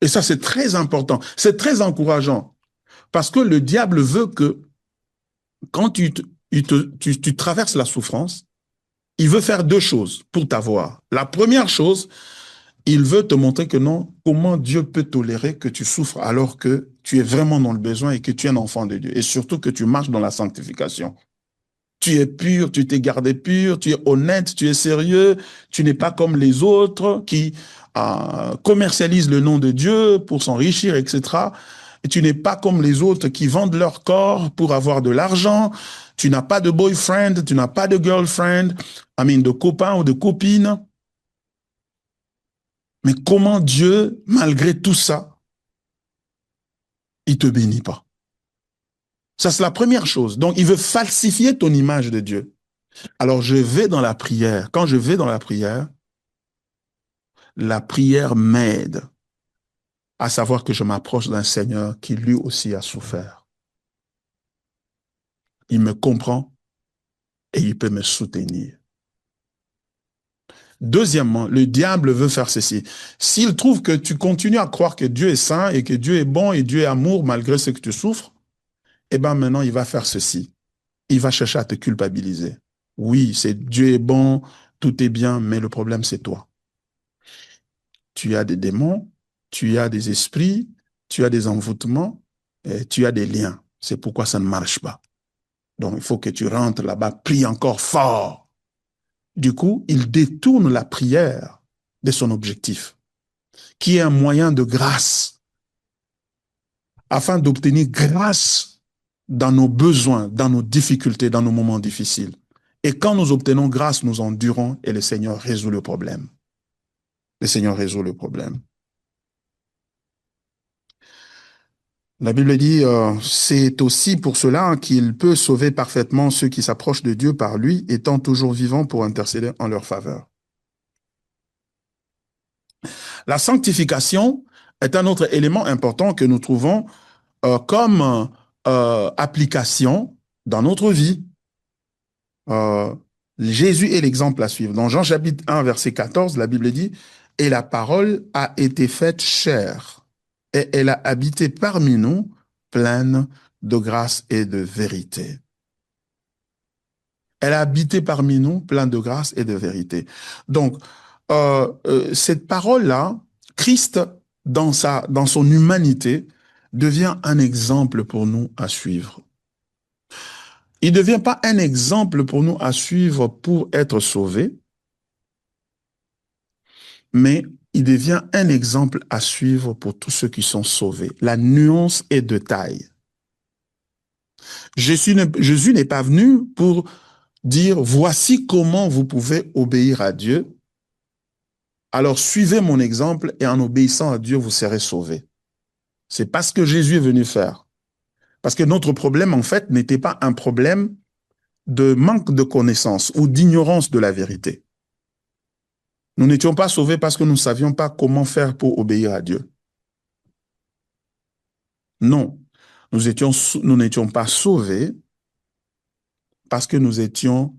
Et ça, c'est très important. C'est très encourageant. Parce que le diable veut que quand tu traverses la souffrance, il veut faire deux choses pour t'avoir. La première chose, il veut te montrer que non, comment Dieu peut tolérer que tu souffres alors que tu es vraiment dans le besoin et que tu es un enfant de Dieu. Et surtout que tu marches dans la sanctification. Tu es pur, tu t'es gardé pur, tu es honnête, tu es sérieux, tu n'es pas comme les autres qui commercialisent le nom de Dieu pour s'enrichir, etc. Et tu n'es pas comme les autres qui vendent leur corps pour avoir de l'argent. Tu n'as pas de boyfriend, tu n'as pas de girlfriend, de copain ou de copine. Mais comment Dieu, malgré tout ça, il te bénit pas? Ça, c'est la première chose. Donc, il veut falsifier ton image de Dieu. Alors, je vais dans la prière. Quand je vais dans la prière m'aide à savoir que je m'approche d'un Seigneur qui lui aussi a souffert. Il me comprend et il peut me soutenir. Deuxièmement, le diable veut faire ceci. S'il trouve que tu continues à croire que Dieu est saint et que Dieu est bon et Dieu est amour malgré ce que tu souffres, eh bien maintenant il va faire ceci. Il va chercher à te culpabiliser. Oui, c'est Dieu est bon, tout est bien, mais le problème c'est toi. Tu as des démons, tu as des esprits, tu as des envoûtements, et tu as des liens. C'est pourquoi ça ne marche pas. Donc, il faut que tu rentres là-bas, prie encore fort. Du coup, il détourne la prière de son objectif, qui est un moyen de grâce, afin d'obtenir grâce dans nos besoins, dans nos difficultés, dans nos moments difficiles. Et quand nous obtenons grâce, nous endurons et le Seigneur résout le problème. Le Seigneur résout le problème. La Bible dit, c'est aussi pour cela qu'il peut sauver parfaitement ceux qui s'approchent de Dieu par lui, étant toujours vivants pour intercéder en leur faveur. La sanctification est un autre élément important que nous trouvons comme application dans notre vie. Jésus est l'exemple à suivre. Dans Jean chapitre 1, verset 14, la Bible dit, « Et la parole a été faite chair, et elle a habité parmi nous, pleine de grâce et de vérité. » Elle a habité parmi nous, pleine de grâce et de vérité. Donc, cette parole-là, Christ, dans son humanité, devient un exemple pour nous à suivre. Il ne devient pas un exemple pour nous à suivre pour être sauvés, mais il devient un exemple à suivre pour tous ceux qui sont sauvés. La nuance est de taille. Jésus n'est pas venu pour dire, voici comment vous pouvez obéir à Dieu. Alors suivez mon exemple et en obéissant à Dieu, vous serez sauvés. C'est pas ce que Jésus est venu faire. Parce que notre problème, en fait, n'était pas un problème de manque de connaissance ou d'ignorance de la vérité. Nous n'étions pas sauvés parce que nous ne savions pas comment faire pour obéir à Dieu. Non, nous n'étions pas sauvés parce que nous étions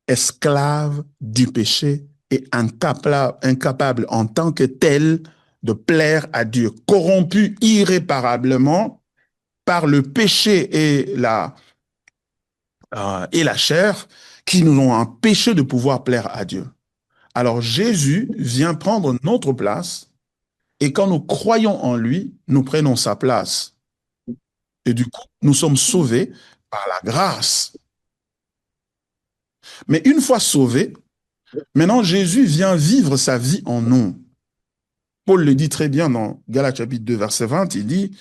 esclaves du péché et incapables en tant que tels de plaire à Dieu, corrompus irréparablement par le péché et la chair qui nous ont empêchés de pouvoir plaire à Dieu. Alors Jésus vient prendre notre place et quand nous croyons en lui, nous prenons sa place. Et du coup, nous sommes sauvés par la grâce. Mais une fois sauvés, maintenant Jésus vient vivre sa vie en nous. Paul le dit très bien dans Galates chapitre 2, verset 20, il dit,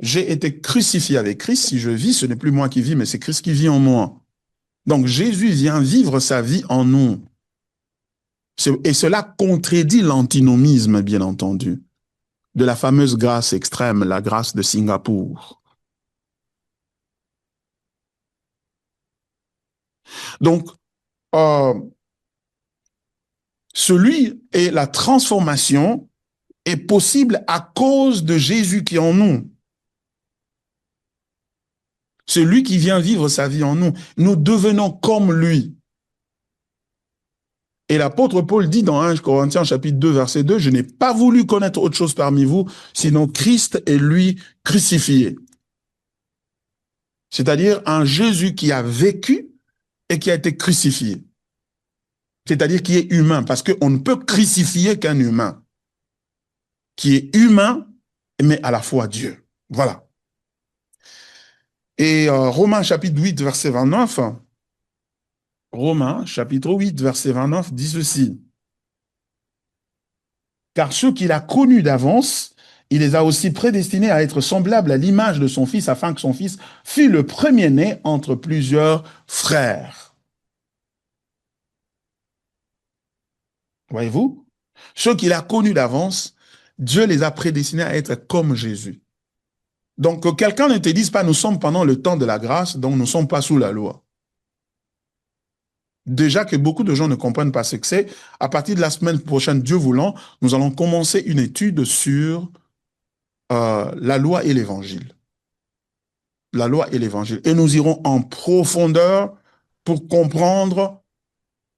j'ai été crucifié avec Christ, si je vis, ce n'est plus moi qui vis, mais c'est Christ qui vit en moi. Donc Jésus vient vivre sa vie en nous. Et cela contredit l'antinomisme, bien entendu, de la fameuse grâce extrême, la grâce de Singapour. Donc, euh, celui et la transformation est possible à cause de Jésus qui est en nous. Celui qui vient vivre sa vie en nous. Nous devenons comme lui. Et l'apôtre Paul dit dans 1 Corinthiens chapitre 2 verset 2, je n'ai pas voulu connaître autre chose parmi vous, sinon Christ et lui crucifié. C'est-à-dire un Jésus qui a vécu et qui a été crucifié. C'est-à-dire qui est humain, parce qu'on ne peut crucifier qu'un humain, qui est humain, mais à la fois Dieu. Voilà. Et Romains chapitre 8 verset 29, Romains chapitre 8 verset 29 dit ceci. Car ceux qu'il a connus d'avance, il les a aussi prédestinés à être semblables à l'image de son Fils, afin que son Fils fût le premier-né entre plusieurs frères. Voyez-vous? Ceux qu'il a connus d'avance, Dieu les a prédestinés à être comme Jésus. Donc, que quelqu'un ne te dise pas, nous sommes pendant le temps de la grâce, donc nous ne sommes pas sous la loi. Déjà que beaucoup de gens ne comprennent pas ce que c'est, à partir de la semaine prochaine, Dieu voulant, nous allons commencer une étude sur la loi et l'évangile. La loi et l'évangile. Et nous irons en profondeur pour comprendre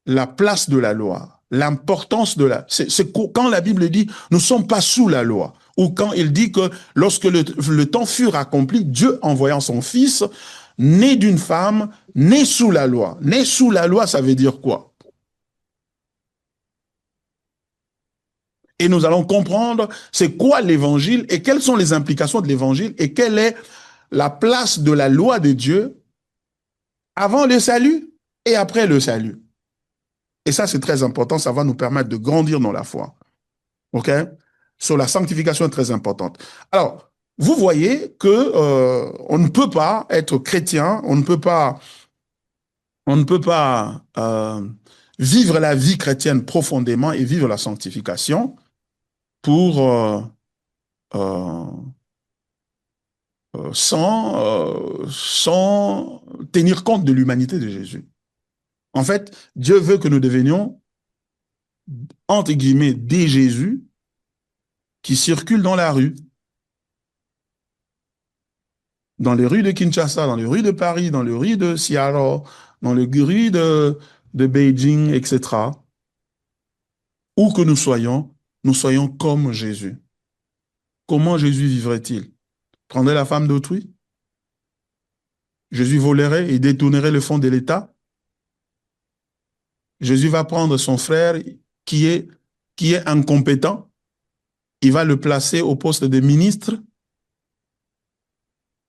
la place de la loi, l'importance de la... C'est quand la Bible dit, nous ne sommes pas sous la loi, ou quand il dit que lorsque le temps fut accompli, Dieu envoyant son Fils, né d'une femme, né sous la loi. Né sous la loi, ça veut dire quoi? Et nous allons comprendre c'est quoi l'évangile et quelles sont les implications de l'évangile et quelle est la place de la loi de Dieu avant le salut et après le salut. Et ça, c'est très important, ça va nous permettre de grandir dans la foi. OK? Sur la sanctification est très importante. Alors, vous voyez que on ne peut pas être chrétien, on ne peut pas vivre la vie chrétienne profondément et vivre la sanctification pour euh, sans tenir compte de l'humanité de Jésus. En fait, Dieu veut que nous devenions, entre guillemets, des Jésus qui circulent dans les rues de Kinshasa, dans les rues de Paris, dans les rues de Seattle, dans les rues de Beijing, etc. Où que nous soyons comme Jésus. Comment Jésus vivrait-il? Prendrait la femme d'autrui? Jésus volerait et détournerait le fonds de l'État? Jésus va prendre son frère qui est incompétent, il va le placer au poste de ministre.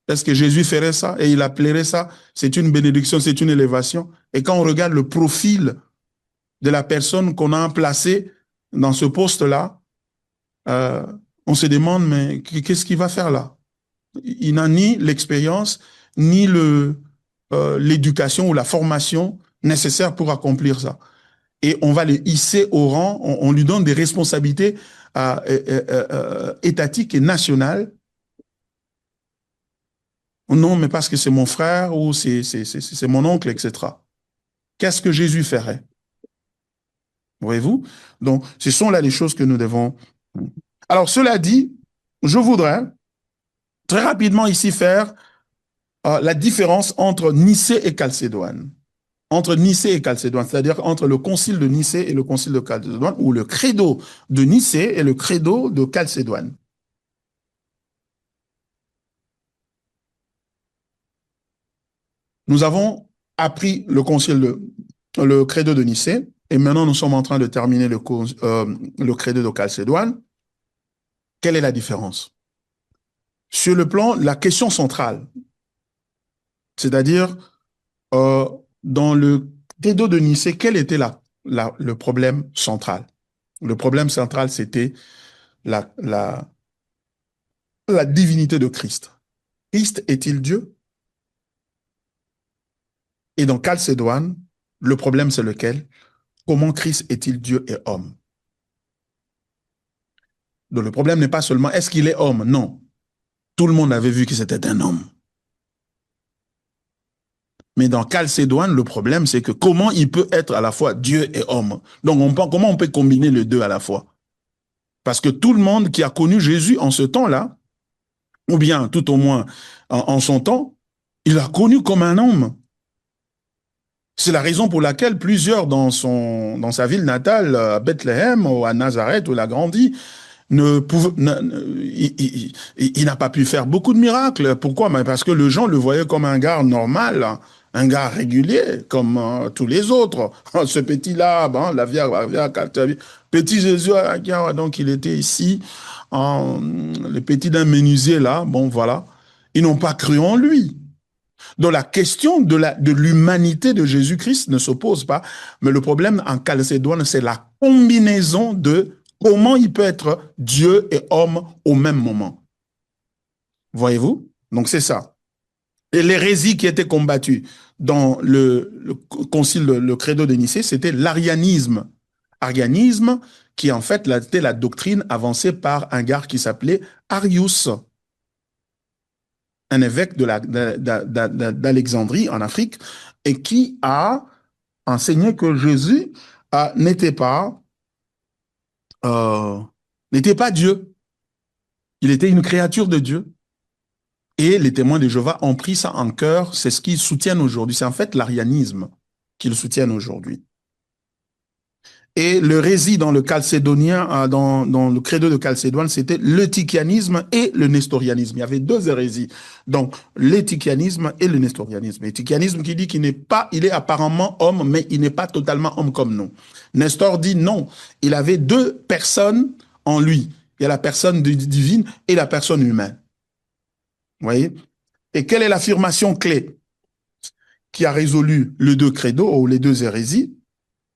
Est-ce que Jésus ferait ça et il appellerait ça, c'est une bénédiction, c'est une élévation? Et quand on regarde le profil de la personne qu'on a placée dans ce poste-là, on se demande, mais qu'est-ce qu'il va faire là? Il n'a ni l'expérience, ni l'éducation ou la formation nécessaire pour accomplir ça. Et on va le hisser au rang, on lui donne des responsabilités étatiques et nationales. Non, mais parce que c'est mon frère ou c'est mon oncle, etc. Qu'est-ce que Jésus ferait? Voyez-vous? Donc, ce sont là les choses que nous devons... Alors, cela dit, je voudrais très rapidement ici faire la différence entre Nicée et Chalcédoine. Entre Nicée et Chalcédoine, c'est-à-dire entre le concile de Nicée et le concile de Chalcédoine, ou le credo de Nicée et le credo de Chalcédoine. Nous avons appris le credo de Nicée, et maintenant nous sommes en train de terminer le credo de Chalcédoine. Quelle est la différence? sur le plan, la question centrale, c'est-à-dire euh, dans le credo de Nicée, quel était le problème central? Le problème central, c'était la, la, la divinité de Christ. Christ est-il Dieu? Et dans Chalcédoine, le problème, c'est lequel? Comment Christ est-il Dieu et homme? Donc le problème n'est pas seulement est-ce qu'il est homme? Non. Tout le monde avait vu que c'était un homme. Mais dans Chalcédoine, le problème, c'est que comment il peut être à la fois Dieu et homme? Donc comment on peut combiner les deux à la fois? Parce que tout le monde qui a connu Jésus en ce temps-là, ou bien tout au moins en son temps, il l'a connu comme un homme. C'est la raison pour laquelle plusieurs dans sa ville natale, à Bethléem ou à Nazareth, où il a grandi, il n'a pas pu faire beaucoup de miracles. Pourquoi? Parce que les gens le voyaient comme un gars normal, un gars régulier, comme tous les autres. Ce petit-là, bon, petit Jésus, donc il était ici, le petit d'un menuisier là, bon voilà. Ils n'ont pas cru en lui. Donc la question de l'humanité de Jésus-Christ ne s'oppose pas, mais le problème en Chalcédoine, c'est la combinaison de comment il peut être Dieu et homme au même moment. Voyez-vous? Donc c'est ça. Et l'hérésie qui était combattue dans le concile, le credo de Nicée, c'était l'arianisme. Arianisme qui en fait était la doctrine avancée par un gars qui s'appelait Arius, un évêque d'Alexandrie en Afrique, et qui a enseigné que Jésus n'était pas, euh, n'était pas Dieu. Il était une créature de Dieu. Et les témoins de Jéhovah ont pris ça en cœur. C'est ce qu'ils soutiennent aujourd'hui. C'est en fait l'arianisme qu'ils soutiennent aujourd'hui. Et le rési dans le chalcédonien, dans le credo de Chalcédoine, c'était l'eutychianisme et le nestorianisme. Il y avait deux hérésies. Donc, l'eutychianisme et le nestorianisme. L'eutychianisme qui dit qu'il n'est pas, il est apparemment homme, mais il n'est pas totalement homme comme nous. Nestor dit non. Il avait deux personnes en lui. Il y a la personne divine et la personne humaine. Vous voyez? Et quelle est l'affirmation clé qui a résolu les deux credos ou les deux hérésies?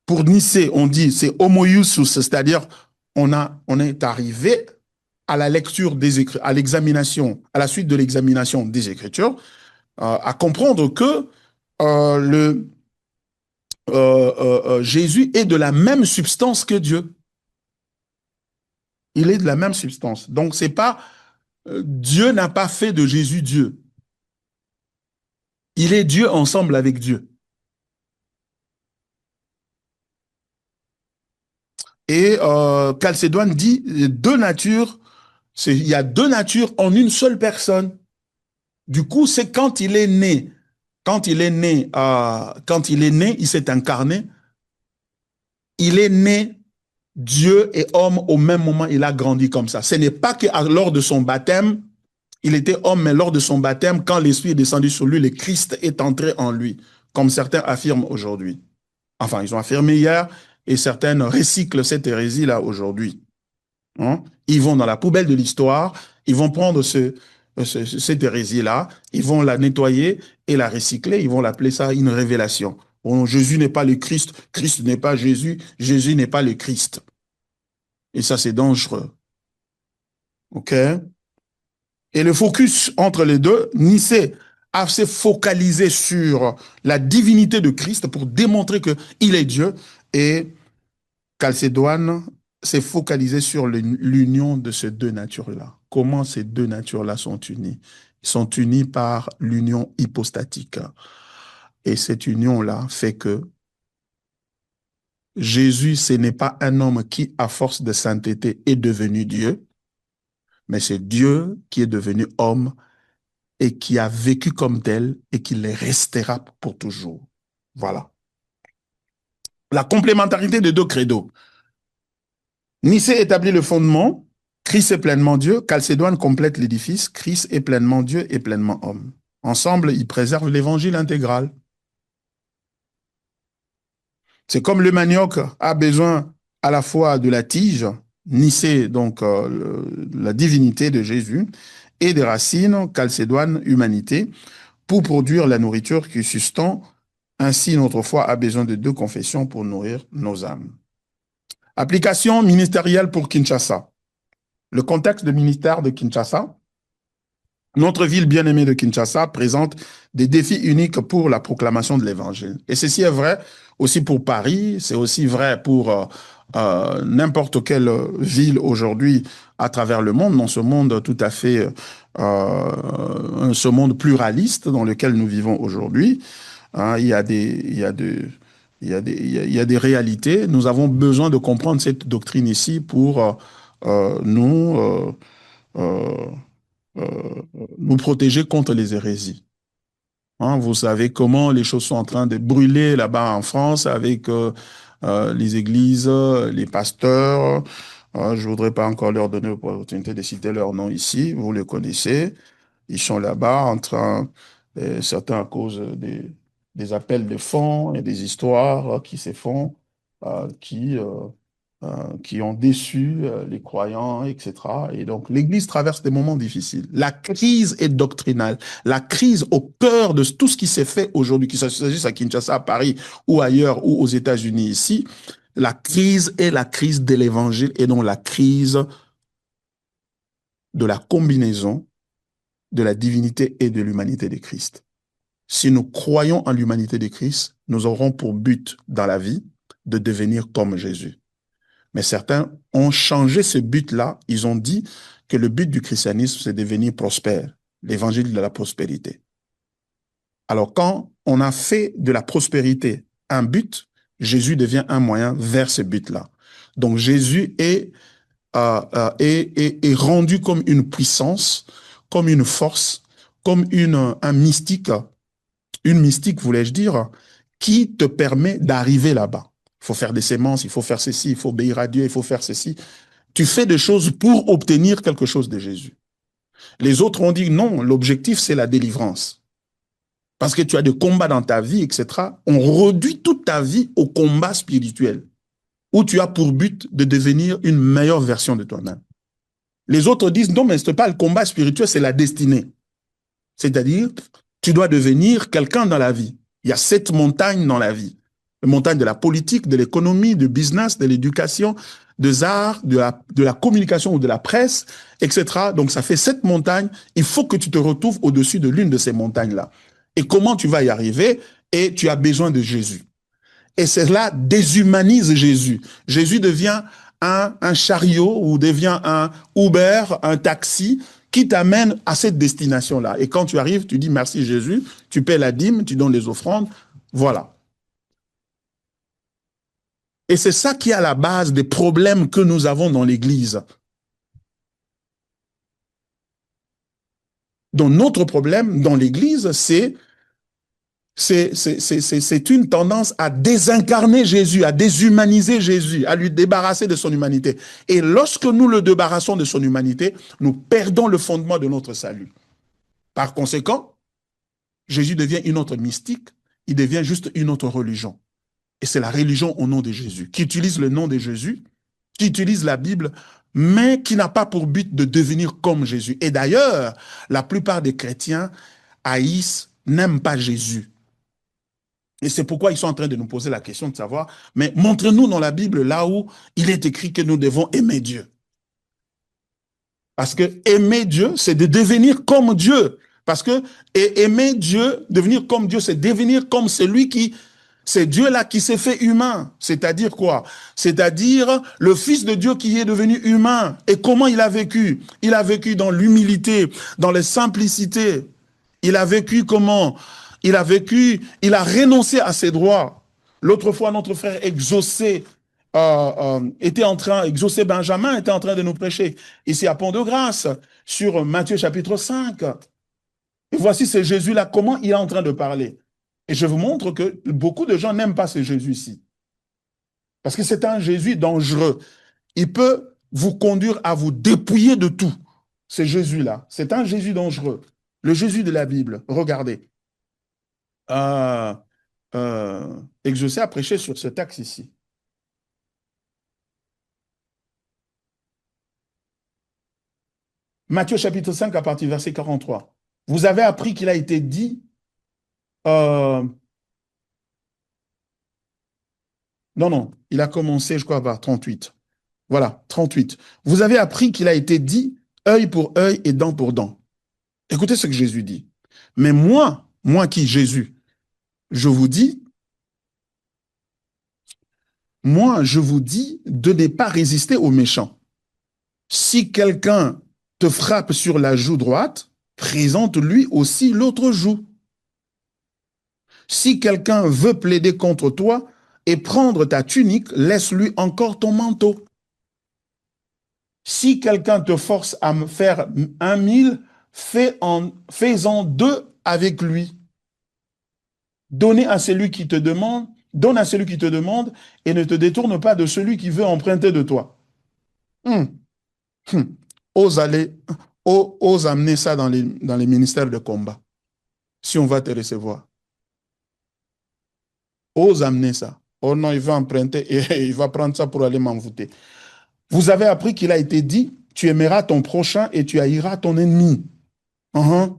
Pour Nicée, on dit c'est homoiousus, c'est-à-dire on est arrivé à la lecture des écritures, à l'examination, à la suite de l'examination des Écritures, à comprendre que le Jésus est de la même substance que Dieu. Il est de la même substance. Donc c'est pas Dieu n'a pas fait de Jésus Dieu. Il est Dieu ensemble avec Dieu. Et Chalcédoine dit deux natures, il y a deux natures en une seule personne. Du coup, c'est quand il est né, quand il est né, il s'est incarné. Il est né Dieu et homme au même moment. Il a grandi comme ça. Ce n'est pas que lors de son baptême, il était homme, mais lors de son baptême, quand l'Esprit est descendu sur lui, le Christ est entré en lui, comme certains affirment aujourd'hui. Enfin, ils ont affirmé hier, et certaines recyclent cette hérésie-là aujourd'hui. Hein? Ils vont dans la poubelle de l'histoire, ils vont prendre cette hérésie-là, ils vont la nettoyer et la recycler, ils vont l'appeler ça une révélation. Bon, Jésus n'est pas le Christ, Christ n'est pas Jésus, Jésus n'est pas le Christ. Et ça, c'est dangereux. OK? Et le focus entre les deux, Nicée s'est focalisé sur la divinité de Christ pour démontrer qu'il est Dieu, et Chalcédoine s'est focalisé sur l'union de ces deux natures-là. Comment ces deux natures-là sont unies? Ils sont unis par l'union hypostatique. Et cette union-là fait que Jésus, ce n'est pas un homme qui, à force de sainteté, est devenu Dieu, mais c'est Dieu qui est devenu homme et qui a vécu comme tel et qui le restera pour toujours. Voilà. La complémentarité des deux credos. Nicée établit le fondement, Christ est pleinement Dieu, Chalcédoine complète l'édifice, Christ est pleinement Dieu et pleinement homme. Ensemble, ils préservent l'évangile intégral. C'est comme le manioc a besoin à la fois de la tige, Nicée, donc la divinité de Jésus, et des racines, calcédoine, humanité, pour produire la nourriture qui sustente. Ainsi, notre foi a besoin de deux confessions pour nourrir nos âmes. Application ministérielle pour Kinshasa. Le contexte de ministère de Kinshasa. Notre ville bien-aimée de Kinshasa présente des défis uniques pour la proclamation de l'Évangile. Et ceci est vrai aussi pour Paris, c'est aussi vrai pour n'importe quelle ville aujourd'hui à travers le monde, dans ce monde tout à fait, ce monde pluraliste dans lequel nous vivons aujourd'hui. Hein, il y a des réalités. Nous avons besoin de comprendre cette doctrine ici pour euh, euh, nous protéger contre les hérésies. Hein, vous savez comment les choses sont en train de brûler là-bas en France avec les églises, les pasteurs. Je ne voudrais pas encore leur donner l'opportunité de citer leur nom ici. Vous les connaissez. Ils sont là-bas en train, certains à cause des appels de fonds et des histoires qui se font, qui ont déçu les croyants, etc. Et donc, l'Église traverse des moments difficiles. La crise est doctrinale. La crise au cœur de tout ce qui s'est fait aujourd'hui, qu'il s'agisse à Kinshasa, à Paris ou ailleurs ou aux États-Unis ici, la crise est la crise de l'Évangile et non la crise de la combinaison de la divinité et de l'humanité de Christ. Si nous croyons en l'humanité de Christ, nous aurons pour but dans la vie de devenir comme Jésus. Mais certains ont changé ce but-là. Ils ont dit que le but du christianisme, c'est de devenir prospère, l'évangile de la prospérité. Alors, quand on a fait de la prospérité un but, Jésus devient un moyen vers ce but-là. Donc, Jésus est rendu comme une puissance, comme une force, comme un mystique, une mystique, voulais-je dire, qui te permet d'arriver là-bas. Il faut faire des sémences, il faut faire ceci, il faut obéir à Dieu, il faut faire ceci. Tu fais des choses pour obtenir quelque chose de Jésus. Les autres ont dit non, l'objectif c'est la délivrance. Parce que tu as des combats dans ta vie, etc. On réduit toute ta vie au combat spirituel, où tu as pour but de devenir une meilleure version de toi-même. Les autres disent non, mais ce n'est pas le combat spirituel, c'est la destinée. C'est-à-dire, tu dois devenir quelqu'un dans la vie. Il y a 7 montagnes dans la vie. La montagne de la politique, de l'économie, du business, de l'éducation, des arts, de la communication ou de la presse, etc. Donc, ça fait 7 montagnes. Il faut que tu te retrouves au-dessus de l'une de ces montagnes-là. Et comment tu vas y arriver? Et tu as besoin de Jésus. Et cela déshumanise Jésus. Jésus devient un chariot ou devient un Uber, un taxi qui t'amène à cette destination-là. Et quand tu arrives, tu dis merci Jésus, tu paies la dîme, tu donnes les offrandes, voilà. Et c'est ça qui est à la base des problèmes que nous avons dans l'Église. Donc notre problème dans l'Église, c'est une tendance à désincarner Jésus, à déshumaniser Jésus, à lui débarrasser de son humanité. Et lorsque nous le débarrassons de son humanité, nous perdons le fondement de notre salut. Par conséquent, Jésus devient une autre mystique, il devient juste une autre religion. Et c'est la religion au nom de Jésus, qui utilise le nom de Jésus, qui utilise la Bible, mais qui n'a pas pour but de devenir comme Jésus. Et d'ailleurs, la plupart des chrétiens haïssent, n'aiment pas Jésus. Et c'est pourquoi ils sont en train de nous poser la question de savoir, mais montre-nous dans la Bible là où il est écrit que nous devons aimer Dieu. Parce que aimer Dieu, c'est de devenir comme Dieu. Parce que aimer Dieu, devenir comme Dieu, c'est devenir comme celui qui, c'est Dieu là qui s'est fait humain. C'est-à-dire quoi? C'est-à-dire le Fils de Dieu qui est devenu humain. Et comment il a vécu? Il a vécu dans l'humilité, dans la simplicité. Il a vécu comment? Il a vécu, il a renoncé à ses droits. L'autre fois, notre frère Exaucé Benjamin était en train de nous prêcher ici à Pont-de-Grâce sur Matthieu chapitre 5. Et voici ce Jésus-là, comment il est en train de parler. Et je vous montre que beaucoup de gens n'aiment pas ce Jésus-ci. Parce que c'est un Jésus dangereux. Il peut vous conduire à vous dépouiller de tout. Ce Jésus-là, c'est un Jésus dangereux. Le Jésus de la Bible, regardez. Exaucé a prêché sur ce texte ici. Matthieu chapitre 5 à partir du verset 43. Vous avez appris qu'il a été dit, euh, non, non, il a commencé, je crois, par 38. Voilà, 38. Vous avez appris qu'il a été dit, œil pour œil et dent pour dent. Écoutez ce que Jésus dit. Mais moi qui, Jésus, je vous dis, moi, je vous dis de ne pas résister aux méchants. Si quelqu'un te frappe sur la joue droite, présente-lui aussi l'autre joue. Si quelqu'un veut plaider contre toi et prendre ta tunique, laisse-lui encore ton manteau. Si quelqu'un te force à me faire 1 000, fais-en 2 avec lui. Donnez à celui qui te demande, donne à celui qui te demande et ne te détourne pas de celui qui veut emprunter de toi. Hum, hum. Ose aller, ose amener ça dans les ministères de combat. Si on va te recevoir, ose amener ça. Oh non, il va emprunter et il va prendre ça pour aller m'envoûter. Vous avez appris qu'il a été dit, tu aimeras ton prochain et tu haïras ton ennemi. Uh-huh.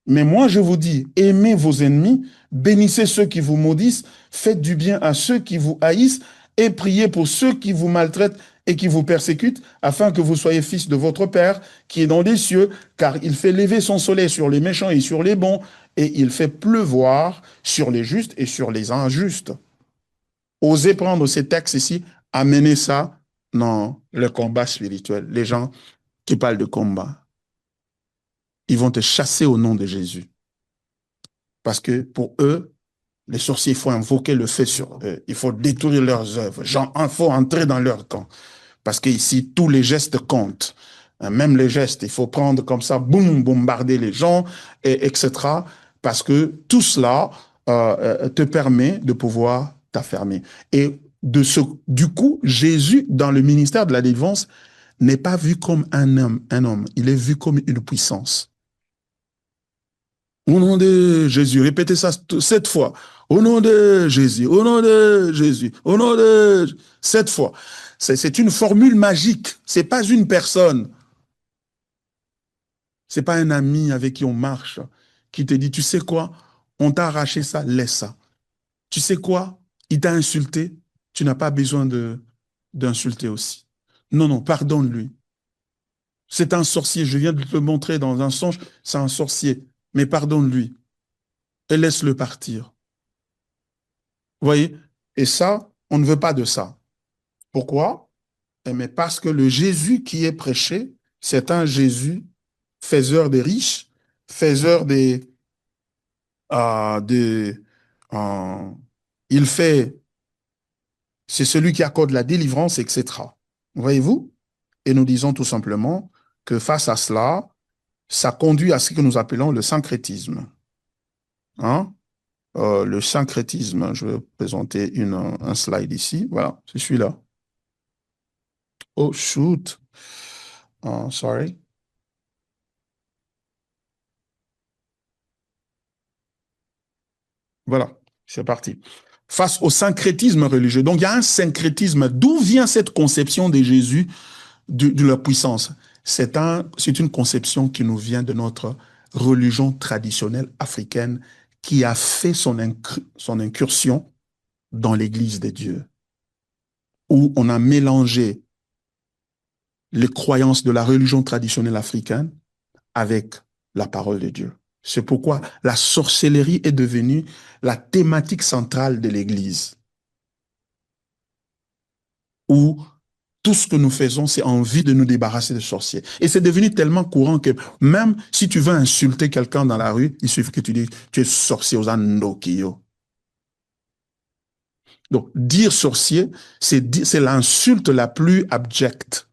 Mais moi, je vous dis, aimez vos ennemis, bénissez ceux qui vous maudissent, faites du bien à ceux qui vous haïssent et priez pour ceux qui vous maltraitent et qui vous persécutent, afin que vous soyez fils de votre Père qui est dans les cieux, car il fait lever son soleil sur les méchants et sur les bons, et il fait pleuvoir sur les justes et sur les injustes. Osez prendre ces textes ici, amener ça dans le combat spirituel. Les gens qui parlent de combat, ils vont te chasser au nom de Jésus. Parce que pour eux, les sorciers, il faut invoquer le feu sur eux. Il faut détruire leurs œuvres. Il faut entrer dans leur camp. Parce qu'ici, tous les gestes comptent. Même les gestes, il faut prendre comme ça, boum, bombarder les gens, etc. Parce que tout cela te permet de pouvoir t'affermer. Et du coup, Jésus, dans le ministère de la délivrance, n'est pas vu comme un homme. Il est vu comme une puissance. Au nom de Jésus, répétez ça 7 fois. Au nom de Jésus, au nom de Jésus, au nom de 7 fois. C'est une formule magique. C'est pas une personne. C'est pas un ami avec qui on marche qui te dit, tu sais quoi, on t'a arraché ça, laisse ça. Tu sais quoi, il t'a insulté, tu n'as pas besoin d'insulter aussi. Non, non, pardonne-lui. C'est un sorcier, je viens de te le montrer dans un songe, c'est un sorcier, mais pardonne-lui et laisse-le partir. Vous voyez? Et ça, on ne veut pas de ça. Pourquoi? Mais parce que le Jésus qui est prêché, c'est un Jésus faiseur des riches, faiseur des il fait, c'est celui qui accorde la délivrance, etc. Voyez-vous? Et nous disons tout simplement que face à cela, ça conduit à ce que nous appelons le syncrétisme. Hein? Le syncrétisme, je vais présenter un slide ici. Voilà, c'est celui-là. Oh, shoot. Oh, sorry. Voilà, c'est parti. Face au syncrétisme religieux. Donc, il y a un syncrétisme. D'où vient cette conception de Jésus, de la puissance? C'est une conception qui nous vient de notre religion traditionnelle africaine qui a fait son incursion dans l'Église de Dieu, où on a mélangé les croyances de la religion traditionnelle africaine avec la parole de Dieu. C'est pourquoi la sorcellerie est devenue la thématique centrale de l'Église, où tout ce que nous faisons, c'est envie de nous débarrasser des sorciers. Et c'est devenu tellement courant que même si tu veux insulter quelqu'un dans la rue, il suffit que tu dises, tu es sorcier aux Andokio. Donc, dire sorcier, c'est l'insulte la plus abjecte.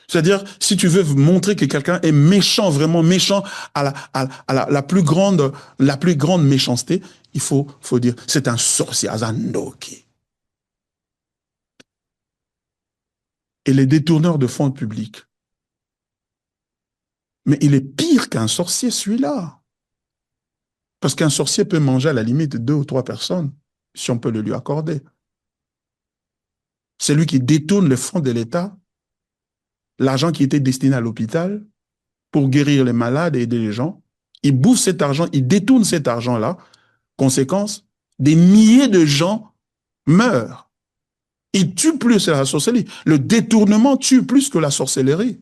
C'est-à-dire, si tu veux montrer que quelqu'un est méchant, vraiment méchant, la plus grande méchanceté, il faut dire, c'est un sorcier, Azandoki. Et les détourneurs de fonds publics. Mais il est pire qu'un sorcier, celui-là. Parce qu'un sorcier peut manger à la limite 2 ou 3 personnes, si on peut le lui accorder. C'est lui qui détourne les fonds de l'État, l'argent qui était destiné à l'hôpital pour guérir les malades et aider les gens. Il bouffe cet argent, il détourne cet argent-là. Conséquence, des milliers de gens meurent. Il tue plus que la sorcellerie. Le détournement tue plus que la sorcellerie.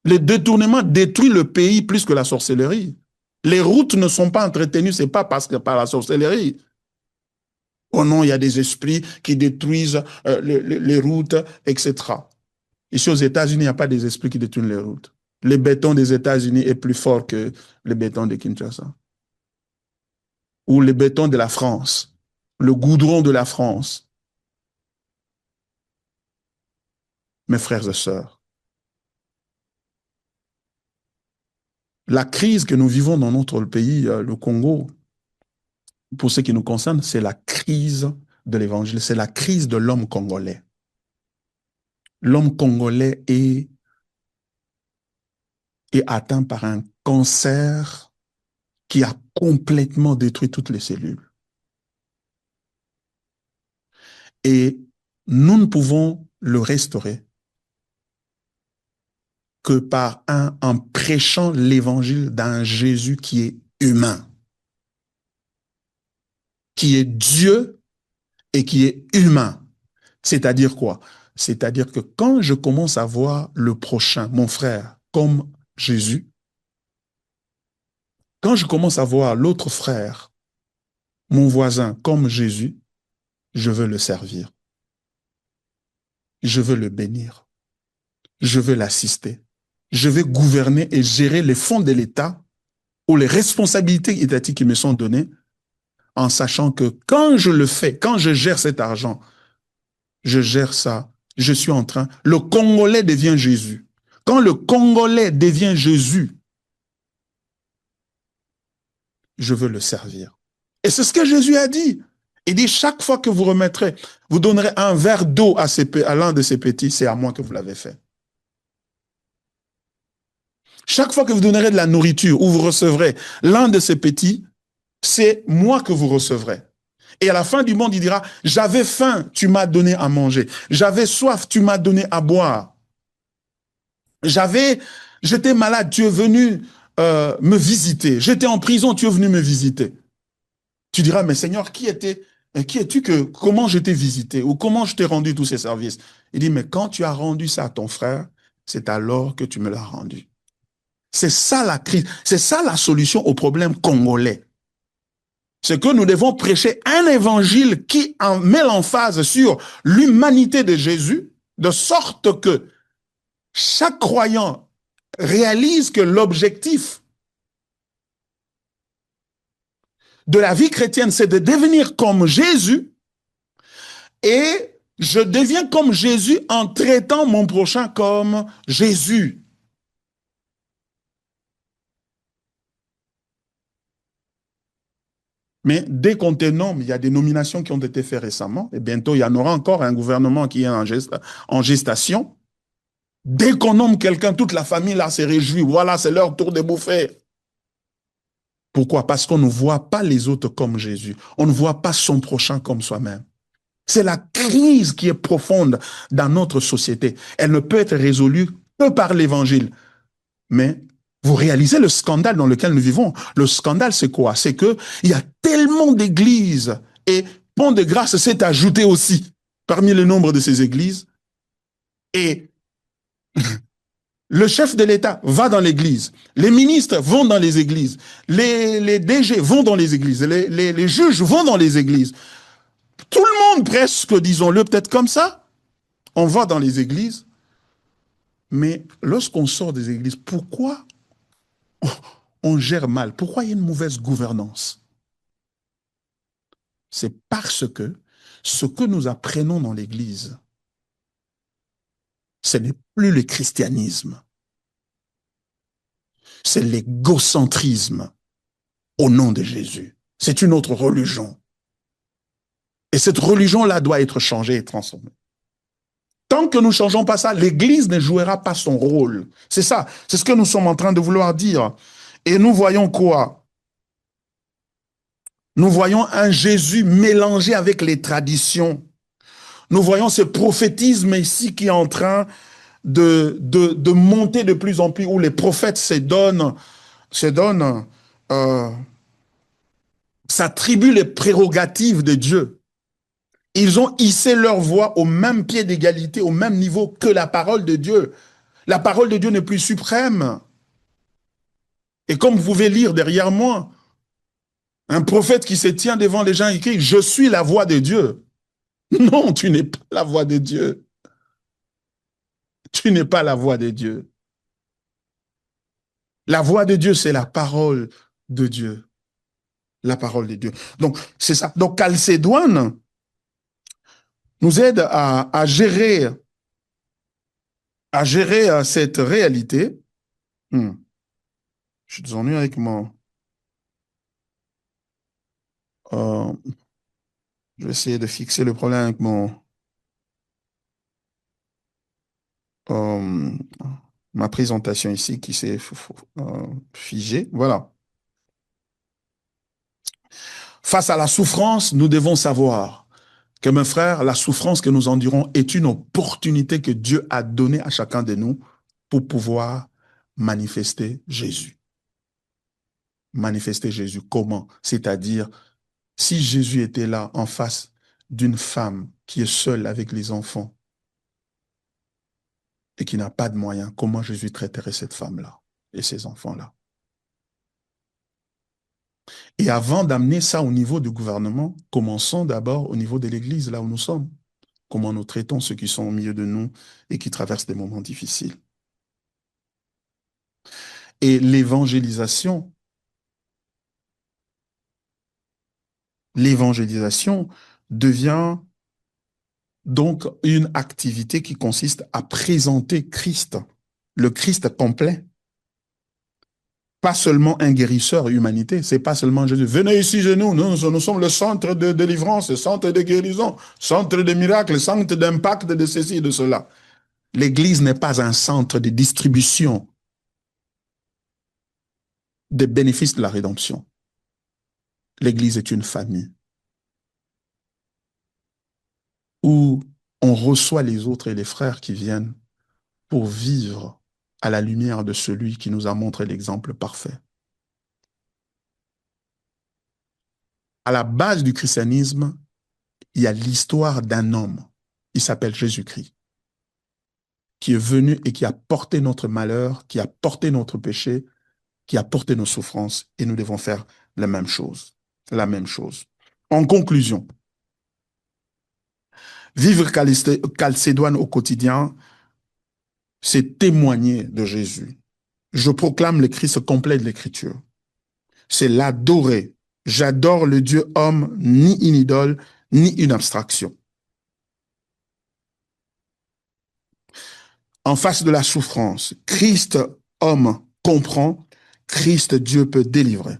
Le détournement détruit le pays plus que la sorcellerie. Les routes ne sont pas entretenues, c'est pas parce que par la sorcellerie. Oh non, il y a des esprits qui détruisent les routes, etc. Ici aux États-Unis, il n'y a pas des esprits qui détruisent les routes. Le béton des États-Unis est plus fort que le béton de Kinshasa. Ou le béton de la France, le goudron de la France. Mes frères et sœurs, la crise que nous vivons dans notre pays, le Congo, pour ce qui nous concerne, c'est la crise de l'évangile, c'est la crise de l'homme congolais. L'homme congolais est atteint par un cancer qui a complètement détruit toutes les cellules. Et nous ne pouvons le restaurer que en prêchant l'évangile d'un Jésus qui est humain, qui est Dieu et qui est humain. C'est-à-dire quoi? C'est-à-dire que quand je commence à voir le prochain, mon frère, comme Jésus, quand je commence à voir l'autre frère, mon voisin, comme Jésus, je veux le servir. Je veux le bénir. Je veux l'assister. Je vais gouverner et gérer les fonds de l'État ou les responsabilités étatiques qui me sont données en sachant que quand je le fais, quand je gère cet argent, je gère ça, je suis en train, le Congolais devient Jésus. Quand le Congolais devient Jésus, je veux le servir. Et c'est ce que Jésus a dit. Il dit, chaque fois que vous remettrez, vous donnerez un verre d'eau à l'un de ces petits, c'est à moi que vous l'avez fait. Chaque fois que vous donnerez de la nourriture ou vous recevrez l'un de ces petits, c'est moi que vous recevrez. Et à la fin du monde, il dira, j'avais faim, tu m'as donné à manger. J'avais soif, tu m'as donné à boire. J'étais malade, tu es venu me visiter. J'étais en prison, tu es venu me visiter. Tu diras, mais Seigneur, qui es-tu comment je t'ai visité ou comment je t'ai rendu tous ces services? Il dit, mais quand tu as rendu ça à ton frère, c'est alors que tu me l'as rendu. C'est ça la crise, c'est ça la solution au problème congolais. C'est que nous devons prêcher un évangile qui met l'emphase sur l'humanité de Jésus, de sorte que chaque croyant réalise que l'objectif de la vie chrétienne, c'est de devenir comme Jésus, et je deviens comme Jésus en traitant mon prochain comme Jésus. Mais dès qu'on te nomme, il y a des nominations qui ont été faites récemment, et bientôt il y en aura encore un gouvernement qui est en gestation. Dès qu'on nomme quelqu'un, toute la famille là se réjouit. Voilà, c'est leur tour de bouffer. Pourquoi? Parce qu'on ne voit pas les autres comme Jésus. On ne voit pas son prochain comme soi-même. C'est la crise qui est profonde dans notre société. Elle ne peut être résolue que par l'évangile. Mais vous réalisez le scandale dans lequel nous vivons. Le scandale, c'est quoi? C'est qu'il y a tellement d'églises et Pont de Grâce s'est ajouté aussi parmi le nombre de ces églises. Et le chef de l'État va dans l'église, les ministres vont dans les églises, les DG vont dans les églises, les juges vont dans les églises. Tout le monde presque, disons-le peut-être comme ça, on va dans les églises. Mais lorsqu'on sort des églises, pourquoi on gère mal? Pourquoi il y a une mauvaise gouvernance? C'est parce que ce que nous apprenons dans l'église, ce n'est plus le christianisme. C'est l'égocentrisme au nom de Jésus. C'est une autre religion. Et cette religion-là doit être changée et transformée. Tant que nous ne changeons pas ça, l'Église ne jouera pas son rôle. C'est ça, c'est ce que nous sommes en train de vouloir dire. Et nous voyons quoi? Nous voyons un Jésus mélangé avec les traditions. Nous voyons ce prophétisme ici qui est en train de monter de plus en plus, où les prophètes se donnent, euh, s'attribuent les prérogatives de Dieu. Ils ont hissé leur voix au même pied d'égalité, au même niveau que la parole de Dieu. La parole de Dieu n'est plus suprême. Et comme vous pouvez lire derrière moi, un prophète qui se tient devant les gens et écrit « Je suis la voix de Dieu ». Non, tu n'es pas la voix de Dieu. Tu n'es pas la voix de Dieu. La voix de Dieu, c'est la parole de Dieu. La parole de Dieu. Donc, c'est ça. Donc, Chalcédoine nous aide à gérer cette réalité. Je suis désolé avec mon... euh, je vais essayer de fixer le problème avec euh, ma présentation ici qui s'est figée. Voilà. Face à la souffrance, nous devons savoir que, mes frères, la souffrance que nous endurons est une opportunité que Dieu a donnée à chacun de nous pour pouvoir manifester Jésus. Manifester Jésus. Comment? C'est-à-dire, si Jésus était là en face d'une femme qui est seule avec les enfants et qui n'a pas de moyens, comment Jésus traiterait cette femme-là et ces enfants-là? Et avant d'amener ça au niveau du gouvernement, commençons d'abord au niveau de l'Église, là où nous sommes. Comment nous traitons ceux qui sont au milieu de nous et qui traversent des moments difficiles. Et l'évangélisation devient donc une activité qui consiste à présenter Christ, le Christ complet. Pas seulement un guérisseur humanité, c'est pas seulement Jésus. Venez ici chez nous, nous sommes le centre de délivrance, le centre de guérison, centre de miracles, centre d'impact de ceci et de cela. L'Église n'est pas un centre de distribution des bénéfices de la rédemption. L'Église est une famille où on reçoit les autres et les frères qui viennent pour vivre à la lumière de celui qui nous a montré l'exemple parfait. À la base du christianisme, il y a l'histoire d'un homme. Il s'appelle Jésus-Christ, qui est venu et qui a porté notre malheur, qui a porté notre péché, qui a porté nos souffrances, et nous devons faire la même chose. La même chose. En conclusion, vivre Chalcédoine au quotidien, c'est témoigner de Jésus. Je proclame le Christ complet de l'Écriture. C'est l'adorer. J'adore le Dieu homme, ni une idole, ni une abstraction. En face de la souffrance, Christ homme comprend, Christ Dieu peut délivrer.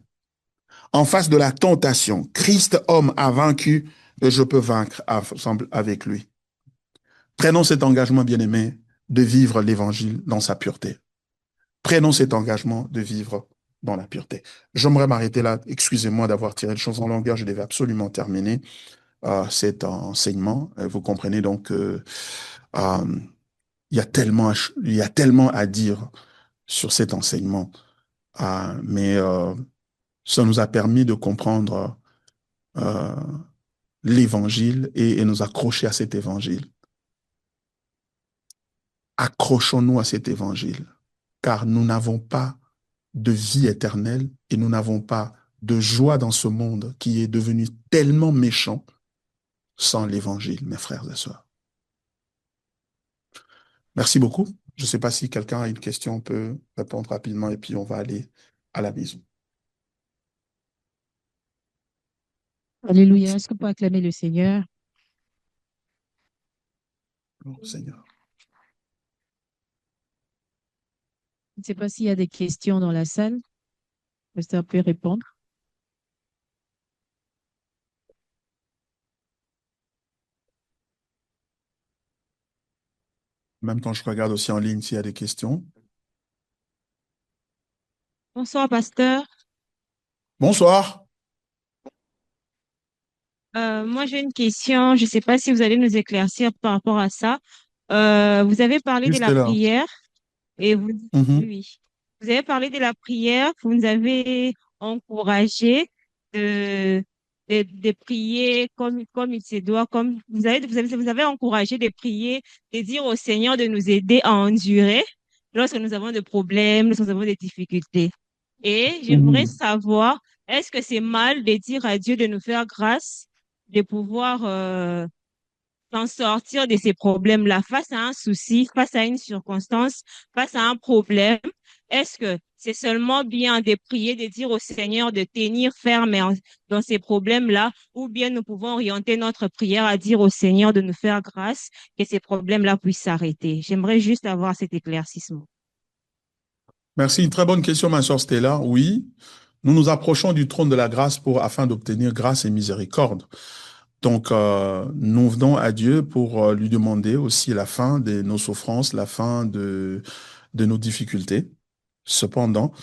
En face de la tentation, Christ homme a vaincu et je peux vaincre ensemble avec lui. Prenons cet engagement, bien-aimé, de vivre l'évangile dans sa pureté. Prenons cet engagement de vivre dans la pureté. J'aimerais m'arrêter là. Excusez-moi d'avoir tiré les choses en longueur. Je devais absolument terminer cet enseignement. Vous comprenez donc il y a tellement à dire sur cet enseignement. Mais ça nous a permis de comprendre euh, l'évangile et nous accrocher à cet évangile. Accrochons-nous à cet évangile, car nous n'avons pas de vie éternelle et nous n'avons pas de joie dans ce monde qui est devenu tellement méchant sans l'évangile, mes frères et sœurs. Merci beaucoup. Je ne sais pas si quelqu'un a une question, on peut répondre rapidement et puis on va aller à la maison. Alléluia. Est-ce qu'on peut acclamer le Seigneur? Oh, Seigneur. Je ne sais pas s'il y a des questions dans la salle. Pasteur peut répondre. En même temps, je regarde aussi en ligne s'il y a des questions. Bonsoir, pasteur. Bonsoir. Moi, j'ai une question. Je ne sais pas si vous allez nous éclaircir par rapport à ça. Vous avez parlé de Juste la là. prière et vous, oui, Mhm. oui. Vous avez parlé de la prière. Vous nous avez encouragé de, de prier comme il se doit, comme vous avez encouragé de prier, de dire au Seigneur de nous aider à endurer lorsque nous avons des problèmes, lorsque nous avons des difficultés. Et j'aimerais Mhm. savoir, est-ce que c'est mal de dire à Dieu de nous faire grâce, de pouvoir s'en sortir de ces problèmes-là face à un souci, face à une circonstance, face à un problème? Est-ce que c'est seulement bien de prier, de dire au Seigneur de tenir ferme dans ces problèmes-là, ou bien nous pouvons orienter notre prière à dire au Seigneur de nous faire grâce, que ces problèmes-là puissent s'arrêter? J'aimerais juste avoir cet éclaircissement. Merci. Une très bonne question, ma sœur Stella. Oui, nous nous approchons du trône de la grâce afin d'obtenir grâce et miséricorde. Donc, nous venons à Dieu pour lui demander aussi la fin de nos souffrances, la fin de nos difficultés. Cependant,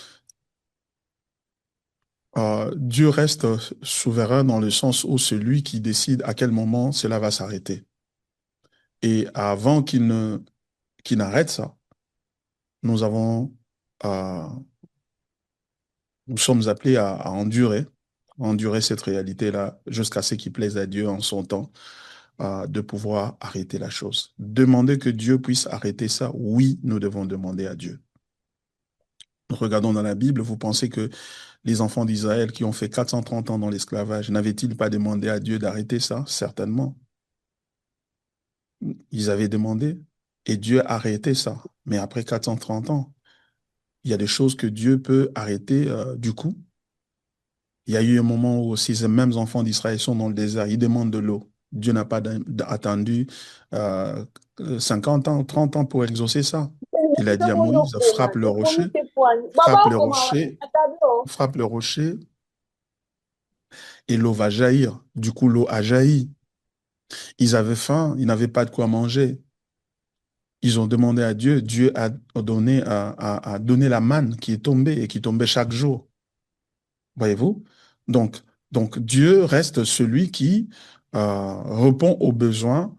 Dieu reste souverain dans le sens où c'est lui qui décide à quel moment cela va s'arrêter. Et avant qu'il n'arrête ça, nous avons, euh, nous sommes appelés à endurer cette réalité-là jusqu'à ce qu'il plaise à Dieu en son temps, de pouvoir arrêter la chose. Demander que Dieu puisse arrêter ça, oui, nous devons demander à Dieu. Regardons dans la Bible, vous pensez que les enfants d'Israël qui ont fait 430 ans dans l'esclavage, n'avaient-ils pas demandé à Dieu d'arrêter ça? Certainement. Ils avaient demandé et Dieu a arrêté ça. Mais après 430 ans, il y a des choses que Dieu peut arrêter du coup. Il y a eu un moment où aussi ces mêmes enfants d'Israël sont dans le désert, ils demandent de l'eau. Dieu n'a pas attendu euh, 50 ans, 30 ans pour exaucer ça. Il a dit à Moïse, frappe le rocher, frappe le rocher, et l'eau va jaillir. Du coup, l'eau a jailli. Ils avaient faim, ils n'avaient pas de quoi manger. Ils ont demandé à Dieu, Dieu a donné la manne qui est tombée et qui tombait chaque jour. Voyez-vous? Donc, donc Dieu reste celui qui répond aux besoins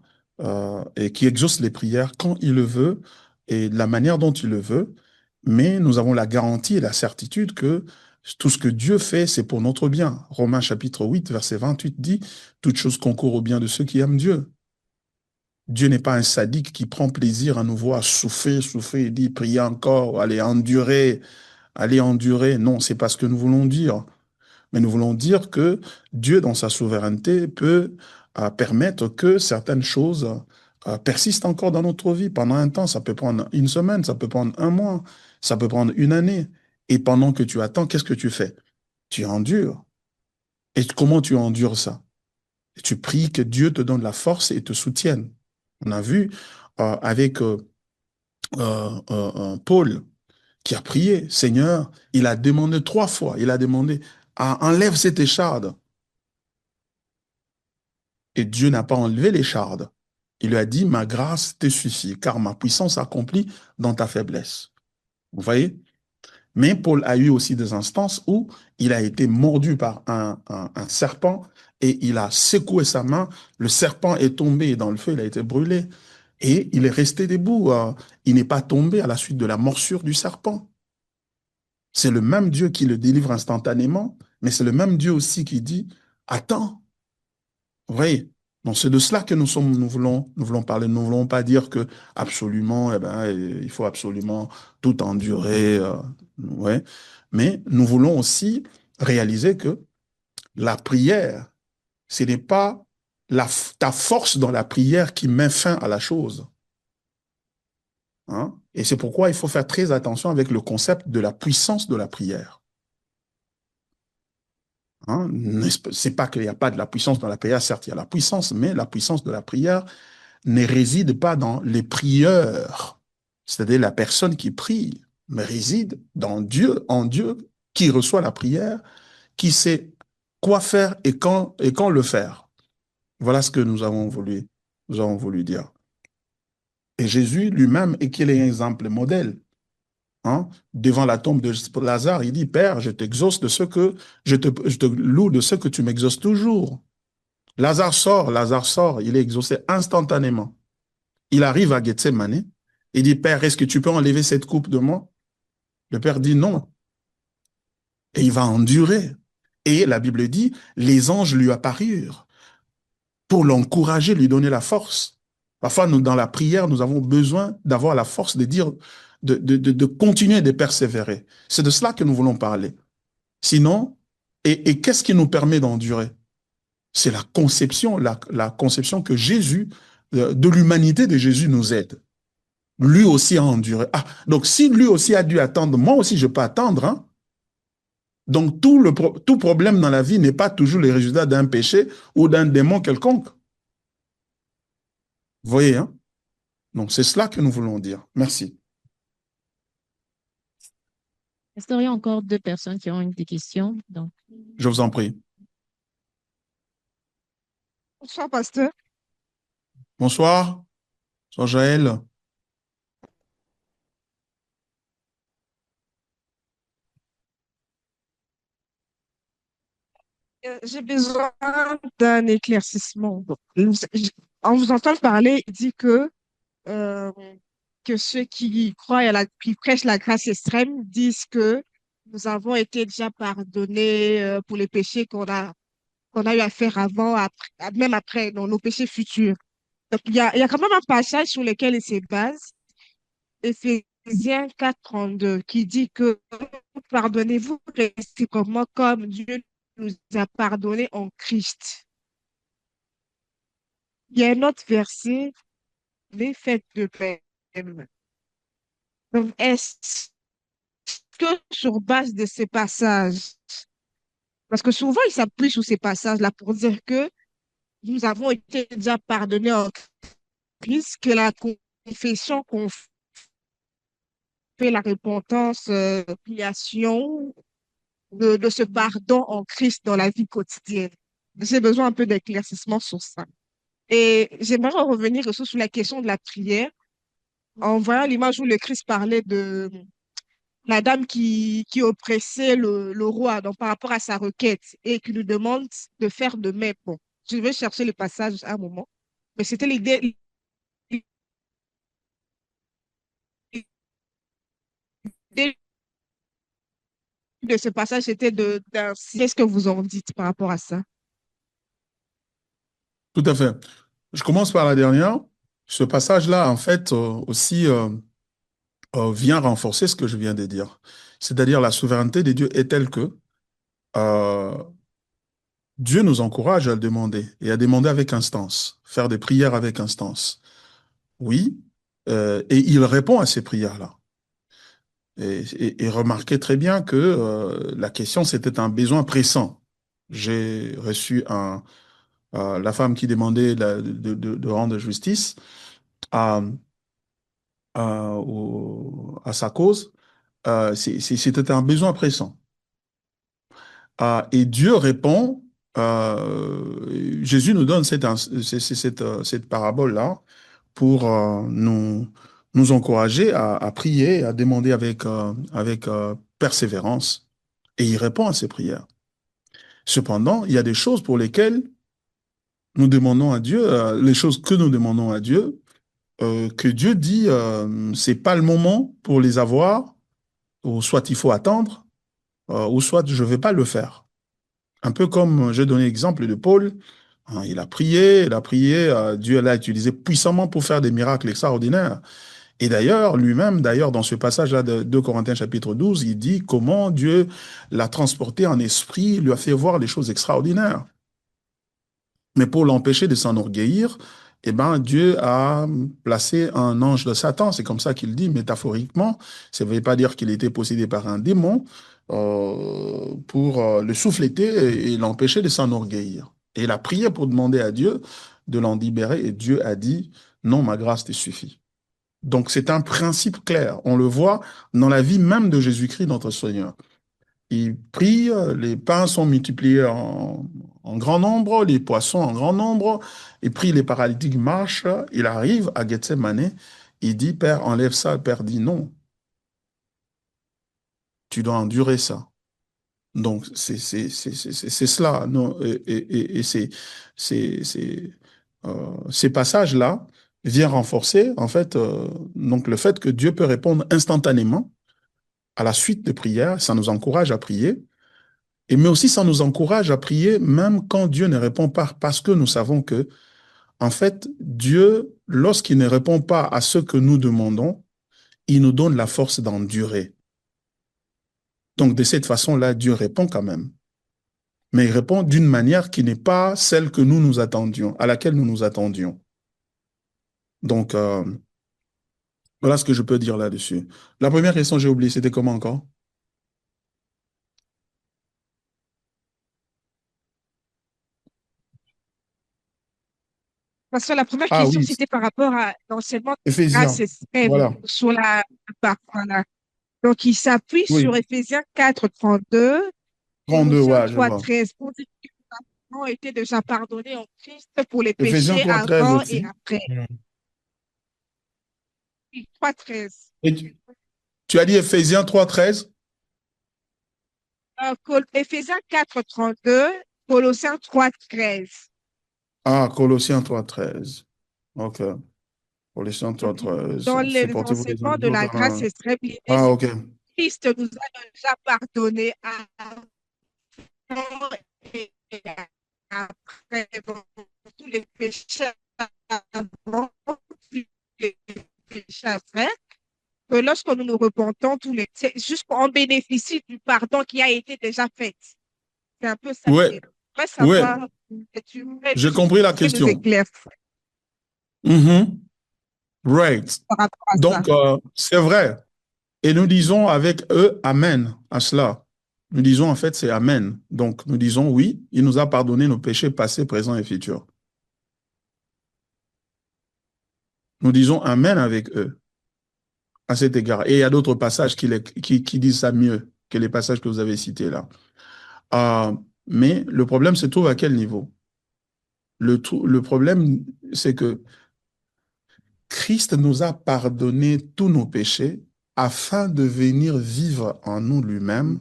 et qui exauce les prières quand il le veut et de la manière dont il le veut. Mais nous avons la garantie et la certitude que tout ce que Dieu fait, c'est pour notre bien. Romains chapitre 8, verset 28 dit, toute chose concourt au bien de ceux qui aiment Dieu. Dieu n'est pas un sadique qui prend plaisir à nous voir souffrir, souffrir, et dit, priez encore, allez endurer, allez endurer. Non, c'est pas ce que nous voulons dire. Mais nous voulons dire que Dieu, dans sa souveraineté, peut permettre que certaines choses persistent encore dans notre vie pendant un temps. Ça peut prendre une semaine, ça peut prendre un mois, ça peut prendre une année. Et pendant que tu attends, qu'est-ce que tu fais? Tu endures. Et comment tu endures ça? Et tu pries que Dieu te donne la force et te soutienne. On a vu avec Paul qui a prié, Seigneur, il a demandé 3 fois, il a demandé, enlève cette écharde. Et Dieu n'a pas enlevé l'écharde. Il lui a dit, ma grâce te suffit, car ma puissance s'accomplit dans ta faiblesse. Vous voyez? Mais Paul a eu aussi des instances où il a été mordu par un serpent et il a secoué sa main. Le serpent est tombé dans le feu, il a été brûlé. Et il est resté debout. Il n'est pas tombé à la suite de la morsure du serpent. C'est le même Dieu qui le délivre instantanément, mais c'est le même Dieu aussi qui dit, attends, vous voyez? Donc c'est de cela que nous voulons parler. Nous ne voulons pas dire que absolument, il faut absolument tout endurer, ouais. Mais nous voulons aussi réaliser que la prière, ce n'est pas ta force dans la prière qui met fin à la chose, hein. Et c'est pourquoi il faut faire très attention avec le concept de la puissance de la prière. Hein. C'est pas qu'il n'y a pas de la puissance dans la prière, certes, il y a la puissance, mais la puissance de la prière ne réside pas dans les prieurs, c'est-à-dire la personne qui prie, mais réside dans Dieu, en Dieu, qui reçoit la prière, qui sait quoi faire et quand le faire. Voilà ce que nous avons voulu dire. Et Jésus lui-même, et qu'il est un exemple modèle, hein, devant la tombe de Lazare, il dit, Père, je t'exauce de ce que, je te loue de ce que tu m'exauces toujours. Lazare sort, il est exaucé instantanément. Il arrive à Gethsemane, il dit, Père, est-ce que tu peux enlever cette coupe de moi? Le Père dit non. Et il va endurer. Et la Bible dit, les anges lui apparurent pour l'encourager, lui donner la force. Parfois, nous, dans la prière, nous avons besoin d'avoir la force de dire, de continuer de persévérer. C'est de cela que nous voulons parler. Sinon, et qu'est-ce qui nous permet d'endurer? C'est la conception que Jésus, de l'humanité de Jésus nous aide. Lui aussi a enduré. Ah, donc si lui aussi a dû attendre, moi aussi je peux attendre. Hein? Donc tout problème dans la vie n'est pas toujours le résultat d'un péché ou d'un démon quelconque. Vous voyez, hein? Donc c'est cela que nous voulons dire. Merci. Est-ce qu'il y a encore deux personnes qui ont des questions? Donc, Je vous en prie. Bonsoir, pasteur. Bonsoir, Bonsoir Jaël. J'ai besoin d'un éclaircissement. En vous entendant parler, il dit euh, que ceux qui croient qui prêchent la grâce extrême disent que nous avons été déjà pardonnés pour les péchés qu'on a eu à faire avant, même après, dans nos péchés futurs. Donc, il y a quand même un passage sur lequel il se base, Éphésiens 4:32, qui dit que pardonnez-vous réciproquement comme Dieu nous a pardonné en Christ. Il y a un autre verset, les fêtes de même. Donc, est-ce que sur base de ces passages, parce que souvent il s'appuie sur ces passages-là pour dire que nous avons été déjà pardonnés en Christ, que la confession qu'on fait, la repentance, l'application de ce pardon en Christ dans la vie quotidienne. J'ai besoin un peu d'éclaircissement sur ça. Et j'aimerais revenir aussi sur la question de la prière, en voyant l'image où le Christ parlait de la dame qui oppressait le roi donc, par rapport à sa requête et qui lui demande de faire de même. Bon, je vais chercher le passage à un moment, mais c'était l'idée de ce passage, c'était qu'est-ce que vous en dites par rapport à ça? Tout à fait. Je commence par la dernière. Ce passage-là, en fait, aussi vient renforcer ce que je viens de dire. C'est-à-dire la souveraineté de Dieu est telle que euh, Dieu nous encourage à le demander et à demander avec instance, faire des prières avec instance. Oui, et il répond à ces prières-là. Et remarquez très bien que la question, c'était un besoin pressant. J'ai reçu la femme qui demandait de rendre justice à, à sa cause. C'était un besoin pressant. Et Dieu répond, Jésus nous donne cette parabole-là pour nous encourager à prier, à demander avec persévérance. Et il répond à ces prières. Cependant, il y a des choses pour lesquelles nous demandons à Dieu, les choses que nous demandons à Dieu, que Dieu dit, c'est pas le moment pour les avoir, ou soit il faut attendre, ou soit je vais pas le faire. Un peu comme j'ai donné l'exemple de Paul, hein, il a prié, Dieu l'a utilisé puissamment pour faire des miracles extraordinaires. Et d'ailleurs, lui-même, d'ailleurs, dans ce passage-là de 2 Corinthiens chapitre 12, il dit comment Dieu l'a transporté en esprit, lui a fait voir des choses extraordinaires. Mais pour l'empêcher de s'enorgueillir, eh ben, Dieu a placé un ange de Satan. C'est comme ça qu'il dit métaphoriquement. Ça ne veut pas dire qu'il était possédé par un démon pour le souffléter et l'empêcher de s'enorgueillir. Et il a prié pour demander à Dieu de l'en libérer et Dieu a dit, non, ma grâce te suffit. Donc c'est un principe clair. On le voit dans la vie même de Jésus-Christ, notre Seigneur. Il prie, les pains sont multipliés en grand nombre, les poissons en grand nombre. Il prie, les paralytiques marchent. Il arrive à Gethsemane. Il dit, Père, enlève ça. Le Père dit, non, tu dois endurer ça. Donc, c'est cela. Non, et ces passages-là viennent renforcer, en fait, donc le fait que Dieu peut répondre instantanément à la suite de prières. Ça nous encourage à prier. Mais aussi, ça nous encourage à prier même quand Dieu ne répond pas, parce que nous savons que, en fait, Dieu, lorsqu'il ne répond pas à ce que nous demandons, il nous donne la force d'endurer. Donc, de cette façon-là, Dieu répond quand même. Mais il répond d'une manière qui n'est pas celle que nous nous attendions, à laquelle nous nous attendions. Donc, voilà ce que je peux dire là-dessus. La première question, j'ai oublié, c'était comment encore? Parce que la première Ah question, oui, c'était par rapport à l'enseignement de grâce Éphésiens. extrême Voilà. sur la voilà. Donc, il s'appuie sur Oui, Éphésiens 4:32, 32, Colossiens ouais, je trois vois. treize pour dire que nous avons été déjà pardonnés en Christ pour les Éphésiens péchés 3:13 avant et aussi. après. Mm. Et 3:13. Et tu as dit Éphésiens 3:13? Éphésiens 4:32, Colossiens 3:13. Ah, Colossiens 3:13. OK. Colossiens Donc, 3:13. dans les Supportez-vous les uns enseignements les de autres. la grâce extrême, l'idée, Ah, c'est OK. que Christ nous a déjà pardonné avant et après. Bon, tous les péchés avant, tous les péchés après. Que lorsque nous nous repentons, c'est juste qu'on bénéficie du pardon qui a été déjà fait. C'est un peu ça Ouais, l'idée. Je voudrais ouais, savoir, tu pourrais j'ai compris la nous question. éclairer Mhm. Right. par rapport à ça. Donc, c'est vrai. Et nous disons avec eux Amen à cela. Nous disons en fait c'est Amen. Donc nous disons oui, il nous a pardonné nos péchés passés, présents et futurs. Nous disons Amen avec eux à cet égard. Et il y a d'autres passages qui disent ça mieux que les passages que vous avez cités là. Euh, mais le problème se trouve à quel niveau? Le problème, c'est que Christ nous a pardonné tous nos péchés afin de venir vivre en nous lui-même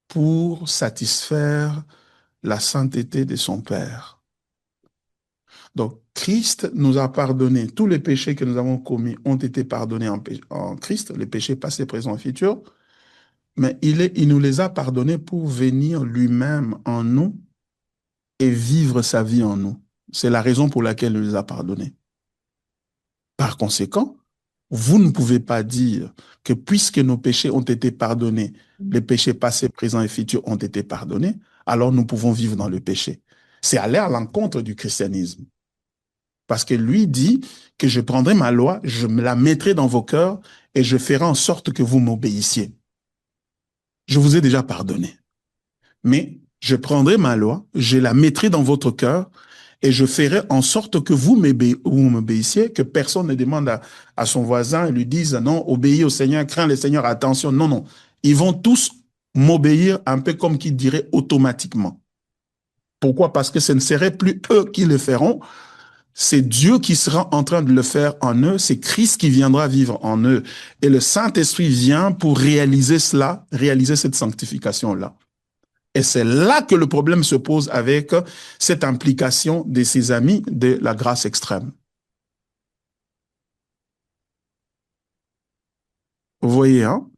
pour satisfaire la sainteté de son Père. Donc, Christ nous a pardonné. Tous les péchés que nous avons commis ont été pardonnés en Christ, les péchés passés, présents et futurs. Mais il nous les a pardonnés pour venir lui-même en nous et vivre sa vie en nous. C'est la raison pour laquelle il nous les a pardonnés. Par conséquent, vous ne pouvez pas dire que puisque nos péchés ont été pardonnés, les péchés passés, présents et futurs ont été pardonnés, alors nous pouvons vivre dans le péché. C'est aller à l'encontre du christianisme. Parce que lui dit que je prendrai ma loi, je me la mettrai dans vos cœurs et je ferai en sorte que vous m'obéissiez. Je vous ai déjà pardonné. Mais je prendrai ma loi, je la mettrai dans votre cœur et je ferai en sorte que vous m'obéissiez, que personne ne demande à son voisin et lui dise non, obéis au Seigneur, crains le Seigneur, attention. Non, non. Ils vont tous m'obéir un peu comme qui dirait automatiquement. Pourquoi? Parce que ce ne serait plus eux qui le feront, c'est Dieu qui sera en train de le faire en eux, c'est Christ qui viendra vivre en eux. Et le Saint-Esprit vient pour réaliser cela, réaliser cette sanctification-là. Et c'est là que le problème se pose avec cette implication de ses amis de la grâce extrême. Vous voyez, hein?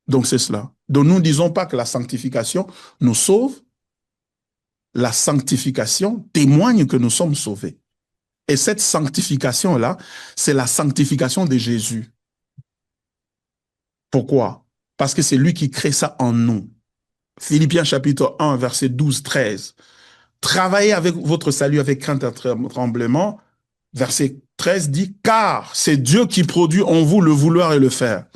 Donc c'est cela. Donc nous ne disons pas que la sanctification nous sauve. La sanctification témoigne que nous sommes sauvés. Et cette sanctification-là, c'est la sanctification de Jésus. Pourquoi? Parce que c'est lui qui crée ça en nous. Philippiens chapitre 1, verset 12-13. Travaillez avec votre salut avec crainte et tremblement. Verset 13 dit, car c'est Dieu qui produit en vous le vouloir et le faire.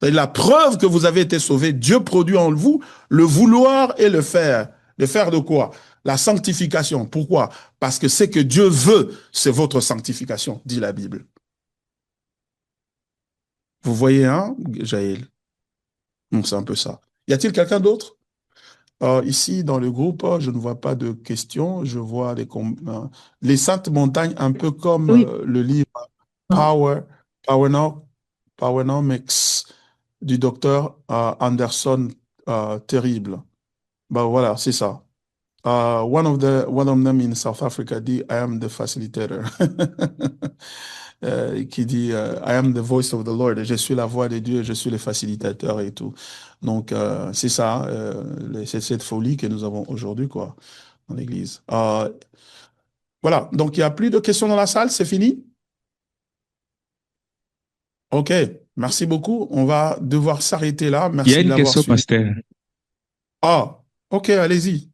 C'est la preuve que vous avez été sauvés. Dieu produit en vous le vouloir et le faire. Le faire de quoi? La sanctification. Pourquoi? Parce que ce que Dieu veut, c'est votre sanctification, dit la Bible. Vous voyez, hein, Jaël? C'est un peu ça. Y a-t-il quelqu'un d'autre? Ici, dans le groupe, je ne vois pas de questions. Je vois les saintes montagnes, un peu comme Oui. le livre Powernomics du docteur Anderson terrible. Bah voilà, c'est ça. One of them in South Africa dit I am the facilitator. Qui dit I am the voice of the Lord. Je suis la voix de Dieu, je suis le facilitateur et tout. Donc c'est ça, c'est cette folie que nous avons aujourd'hui quoi dans l'Église. Voilà. Donc il n'y a plus de questions dans la salle, c'est fini? Ok. Merci beaucoup. On va devoir s'arrêter là. Il y a Merci de une l'avoir question, suivi. pasteur. Ah, ok, allez-y.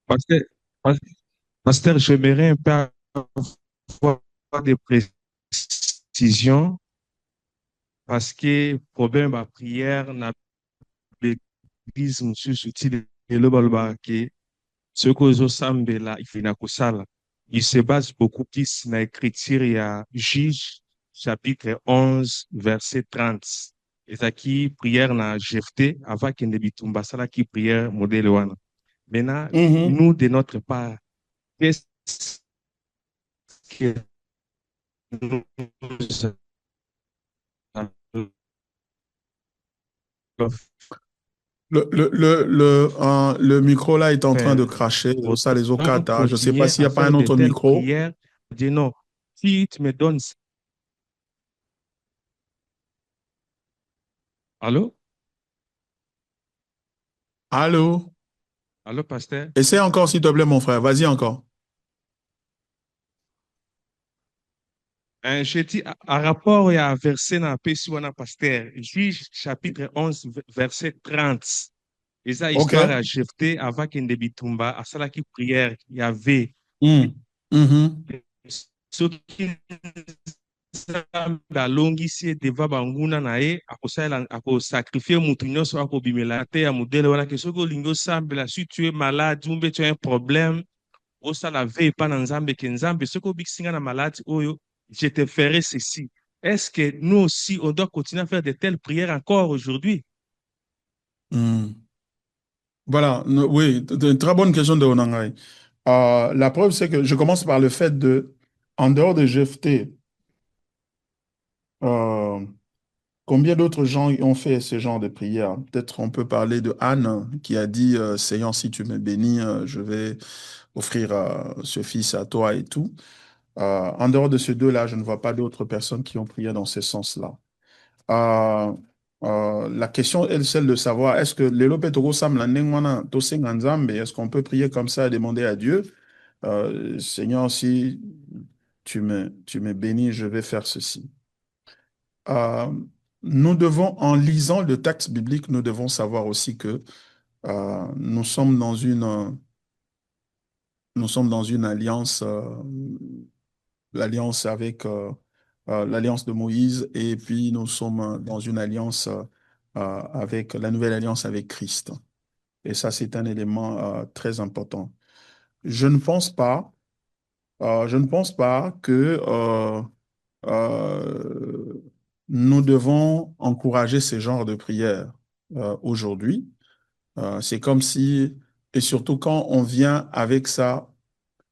Pasteur, pas- pasteur, j'aimerais un peu avoir des précisions parce que problème à prière n'a l'église monsieur soutient le balba que ce que zo sambela ifina kusala. Il se base beaucoup plus na écriture il y a Juge chapitre 11 verset 30. Et ça qui prière na Jephthé avant qu'il ne bitumba sala qui prière modèle wana. Maintenant, Mhm. nous de notre part, qu'est-ce que nous allons Le micro là est en train de faire? cracher. Ça, les Autant ocata. Je ne sais pas continuer s'il n'y à a pas un faire de autre telles micro. prières. Dis non, si tu me donnes... Allô? Allô? Allô, pasteur? Essaie encore, s'il te plaît, mon frère. Vas-y encore. Je dis, à rapport à verset dans Pessoana pasteur, Juge chapitre 11, verset 30. Et ça, OK. histoire à Jephthé, avant qu'il ne bitumba, à cela qui prière, il y avait Mm. Mhm. ceux qui balongisi deva banguna na ye akosakrifie mutu nyonso akobimela te ya modele wana ke soki olingi osambela si tu es malade umbe tu as un problème osala ve epa na nzambe ke nzambe soki obikisi nga na malade oyo je te ferai ceci. Est-ce que nous aussi on doit continuer à faire de telles prières encore aujourd'hui? Mm. Voilà. Oui, une très bonne question de Onangai. La preuve, c'est que je commence par le fait de, en dehors de Jephthé, euh, combien d'autres gens ont fait ce genre de prière? Peut-être on peut parler de Anne qui a dit Seigneur, si tu me bénis, je vais offrir ce fils à toi et tout. En dehors de ces deux-là, je ne vois pas d'autres personnes qui ont prié dans ce sens-là. Euh, la question est celle de savoir est-ce que lelo pe tokosambela ndenge wana tosenga Nzambe, est-ce qu'on peut prier comme ça et demander à Dieu, Seigneur, si tu me bénis, je vais faire ceci. Euh, nous devons, en lisant le texte biblique, nous devons savoir aussi que nous sommes dans une alliance, l'alliance avec l'alliance de Moïse, et puis nous sommes dans une alliance avec la nouvelle alliance avec Christ. Et ça, c'est un élément très important. Je ne pense pas, je ne pense pas que euh, nous devons encourager ce genre de prière aujourd'hui. C'est comme si, et surtout quand on vient avec ça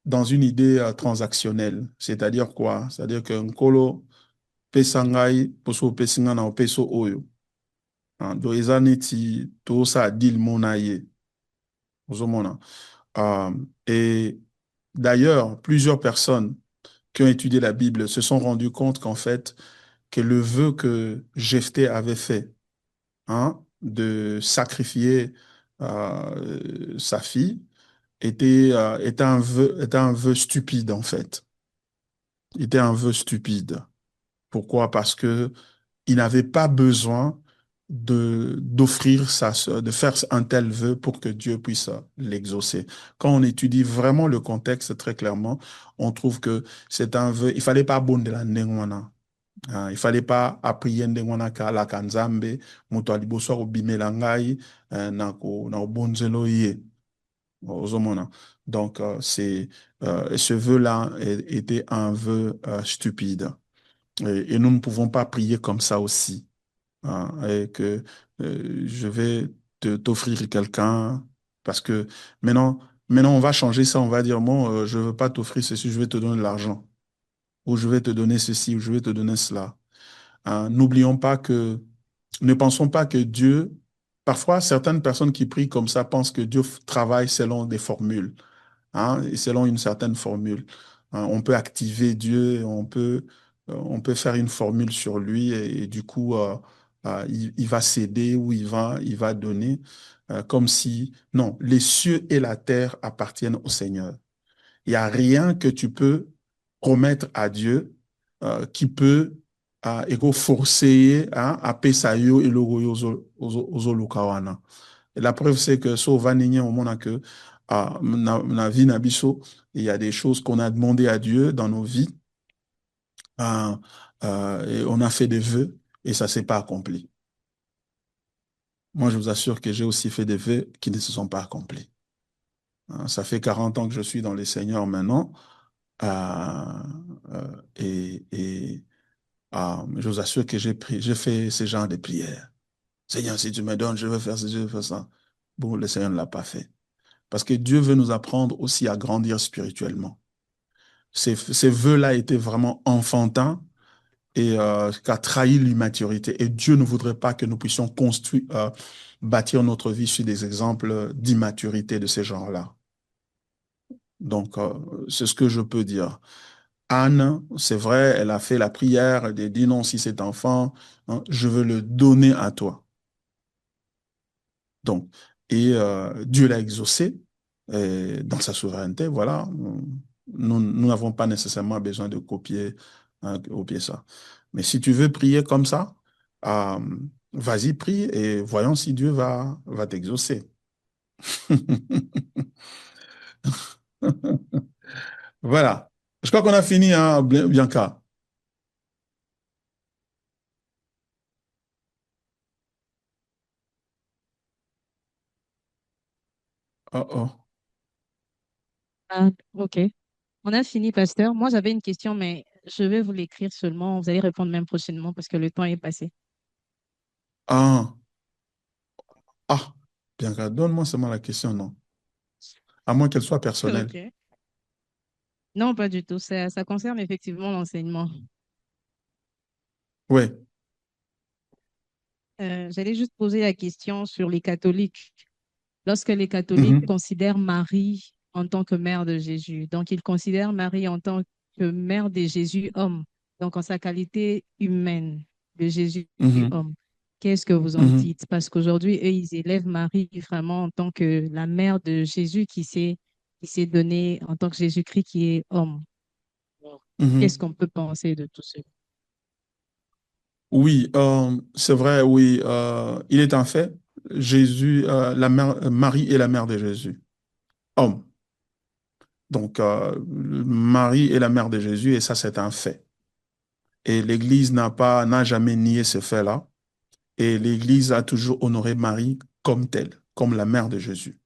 dans une idée transactionnelle, c'est-à-dire quoi? C'est-à-dire que nkolo pesangai poso pesinga na peso oyo. Do eza neti to sa deal mona ye. Ozomona. Et d'ailleurs, plusieurs personnes qui ont étudié la Bible se sont rendues compte qu'en fait, que le vœu que Jephthé avait fait, de sacrifier sa fille, était un vœu stupide, en fait. Était un vœu stupide. Pourquoi? Parce que il n'avait pas besoin d'offrir sa sœur, de faire un tel vœu pour que Dieu puisse l'exaucer. Quand on étudie vraiment le contexte très clairement, on trouve que c'est un vœu. Il fallait pas bonde la ndengwana. Il fallait pas appuyer ndengwana ka la kanzambe, muto aliboso obimela ngai na obonzelo ye. Ozomona. Donc ce vœu-là était un vœu stupide. Et nous ne pouvons pas prier comme ça aussi, et que je vais t'offrir quelqu'un, parce que maintenant, maintenant, on va changer ça, on va dire, bon, je ne veux pas t'offrir ceci, je vais te donner de l'argent, ou je vais te donner ceci, ou je vais te donner cela. N'oublions pas que, ne pensons pas que Dieu, parfois certaines personnes qui prient comme ça pensent que Dieu travaille selon des formules, et selon une certaine formule. On peut activer Dieu, on peut faire une formule sur lui et du coup, il va céder ou il va donner, comme si, non, les cieux et la terre appartiennent au Seigneur. Il n'y a rien que tu peux promettre à Dieu qui peut forcer à pesayo et ozolukawana. Et la preuve, c'est que so va au monde que na vie nabiso, il y a des choses qu'on a demandé à Dieu dans nos vies et on a fait des vœux et ça ne s'est pas accompli. Moi, je vous assure que j'ai aussi fait des vœux qui ne se sont pas accomplis. Ça fait 40 ans que je suis dans les Seigneurs maintenant. Et je vous assure que j'ai fait ce genre de prières. Seigneur, si tu me donnes, je veux faire ça, je veux faire ça. Bon, le Seigneur ne l'a pas fait. Parce que Dieu veut nous apprendre aussi à grandir spirituellement. Ces vœux-là étaient vraiment enfantins et qu'a trahi l'immaturité. Et Dieu ne voudrait pas que nous puissions bâtir notre vie sur des exemples d'immaturité de ce genre-là. Donc, c'est ce que je peux dire. Anne, c'est vrai, elle a fait la prière, elle a dit non, si cet enfant, je veux le donner à toi. Donc, et Dieu l'a exaucé dans sa souveraineté, voilà. Nous n'avons pas nécessairement besoin de copier ça. Mais si tu veux prier comme ça, vas-y, prie et voyons si Dieu va t'exaucer. Voilà. Je crois qu'on a fini, hein, Bianca. Oh, oh. Ah, ok. On a fini, pasteur. Moi, j'avais une question, mais je vais vous l'écrire seulement. Vous allez répondre même prochainement parce que le temps est passé. Ah, Bianca, donne-moi seulement la question, non? À moins qu'elle soit personnelle. Ok. Non, pas du tout. Ça concerne effectivement l'enseignement. Oui. J'allais juste poser la question sur les catholiques. Lorsque les catholiques Mhm. considèrent Marie en tant que mère de Jésus, donc ils considèrent Marie en tant que mère de Jésus homme, donc en sa qualité humaine de Jésus Mhm. homme. Qu'est-ce que vous en Mhm. dites? Parce qu'aujourd'hui, eux, ils élèvent Marie vraiment en tant que la mère de Jésus qui s'est donnée en tant que Jésus-Christ qui est homme. Alors, qu'est-ce Mhm. qu'on peut penser de tout cela? Oui, c'est vrai, oui. Il est un fait, Jésus, Marie est la mère de Jésus, homme. Donc, Marie est la mère de Jésus et ça, c'est un fait. Et l'Église n'a jamais nié ce fait-là. Et l'Église a toujours honoré Marie comme telle, comme la mère de Jésus.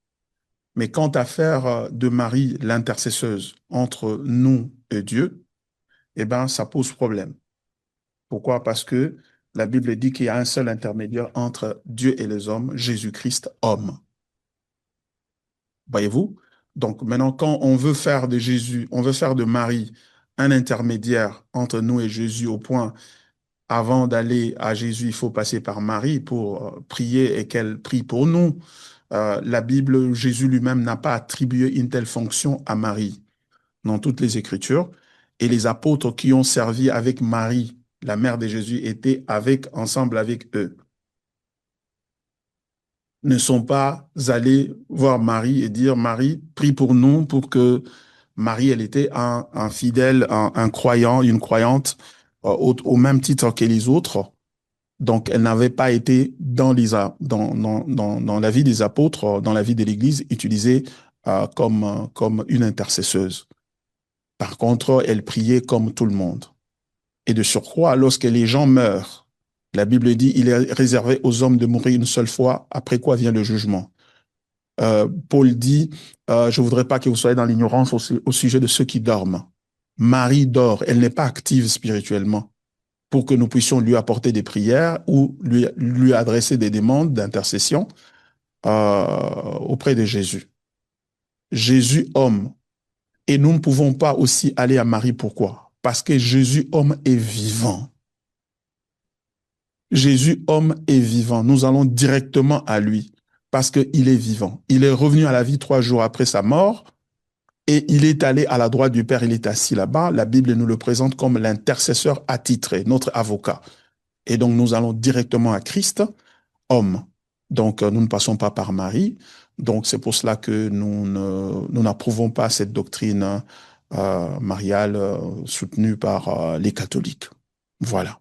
Mais quant à faire de Marie l'intercesseuse entre nous et Dieu, eh ben, ça pose problème. Pourquoi? Parce que la Bible dit qu'il y a un seul intermédiaire entre Dieu et les hommes, Jésus-Christ, homme. Voyez-vous? Donc maintenant, quand on veut faire de Jésus, on veut faire de Marie un intermédiaire entre nous et Jésus au point, avant d'aller à Jésus, il faut passer par Marie pour prier et qu'elle prie pour nous. La Bible, Jésus lui-même n'a pas attribué une telle fonction à Marie dans toutes les Écritures. Et les apôtres qui ont servi avec Marie, la mère de Jésus, étaient ensemble avec eux. Ne sont pas allés voir Marie et dire, Marie, prie pour nous pour que Marie, elle était un fidèle, un croyant, une croyante, au même titre que les autres. Donc, elle n'avait pas été dans la vie des apôtres, dans la vie de l'Église, utilisée comme une intercesseuse. Par contre, elle priait comme tout le monde. Et de surcroît, lorsque les gens meurent, la Bible dit, il est réservé aux hommes de mourir une seule fois, après quoi vient le jugement. Paul dit, je voudrais pas que vous soyez dans l'ignorance au sujet de ceux qui dorment. Marie dort, elle n'est pas active spirituellement pour que nous puissions lui apporter des prières ou lui adresser des demandes d'intercession auprès de Jésus. Jésus homme. Et nous ne pouvons pas aussi aller à Marie. Pourquoi? Parce que Jésus homme est vivant. Jésus, homme, est vivant. Nous allons directement à lui parce qu'il est vivant. Il est revenu à la vie 3 jours après sa mort et il est allé à la droite du Père. Il est assis là-bas. La Bible nous le présente comme l'intercesseur attitré, notre avocat. Et donc, nous allons directement à Christ, homme. Donc, nous ne passons pas par Marie. Donc, c'est pour cela que nous n'approuvons pas cette doctrine mariale soutenue par les catholiques. Voilà.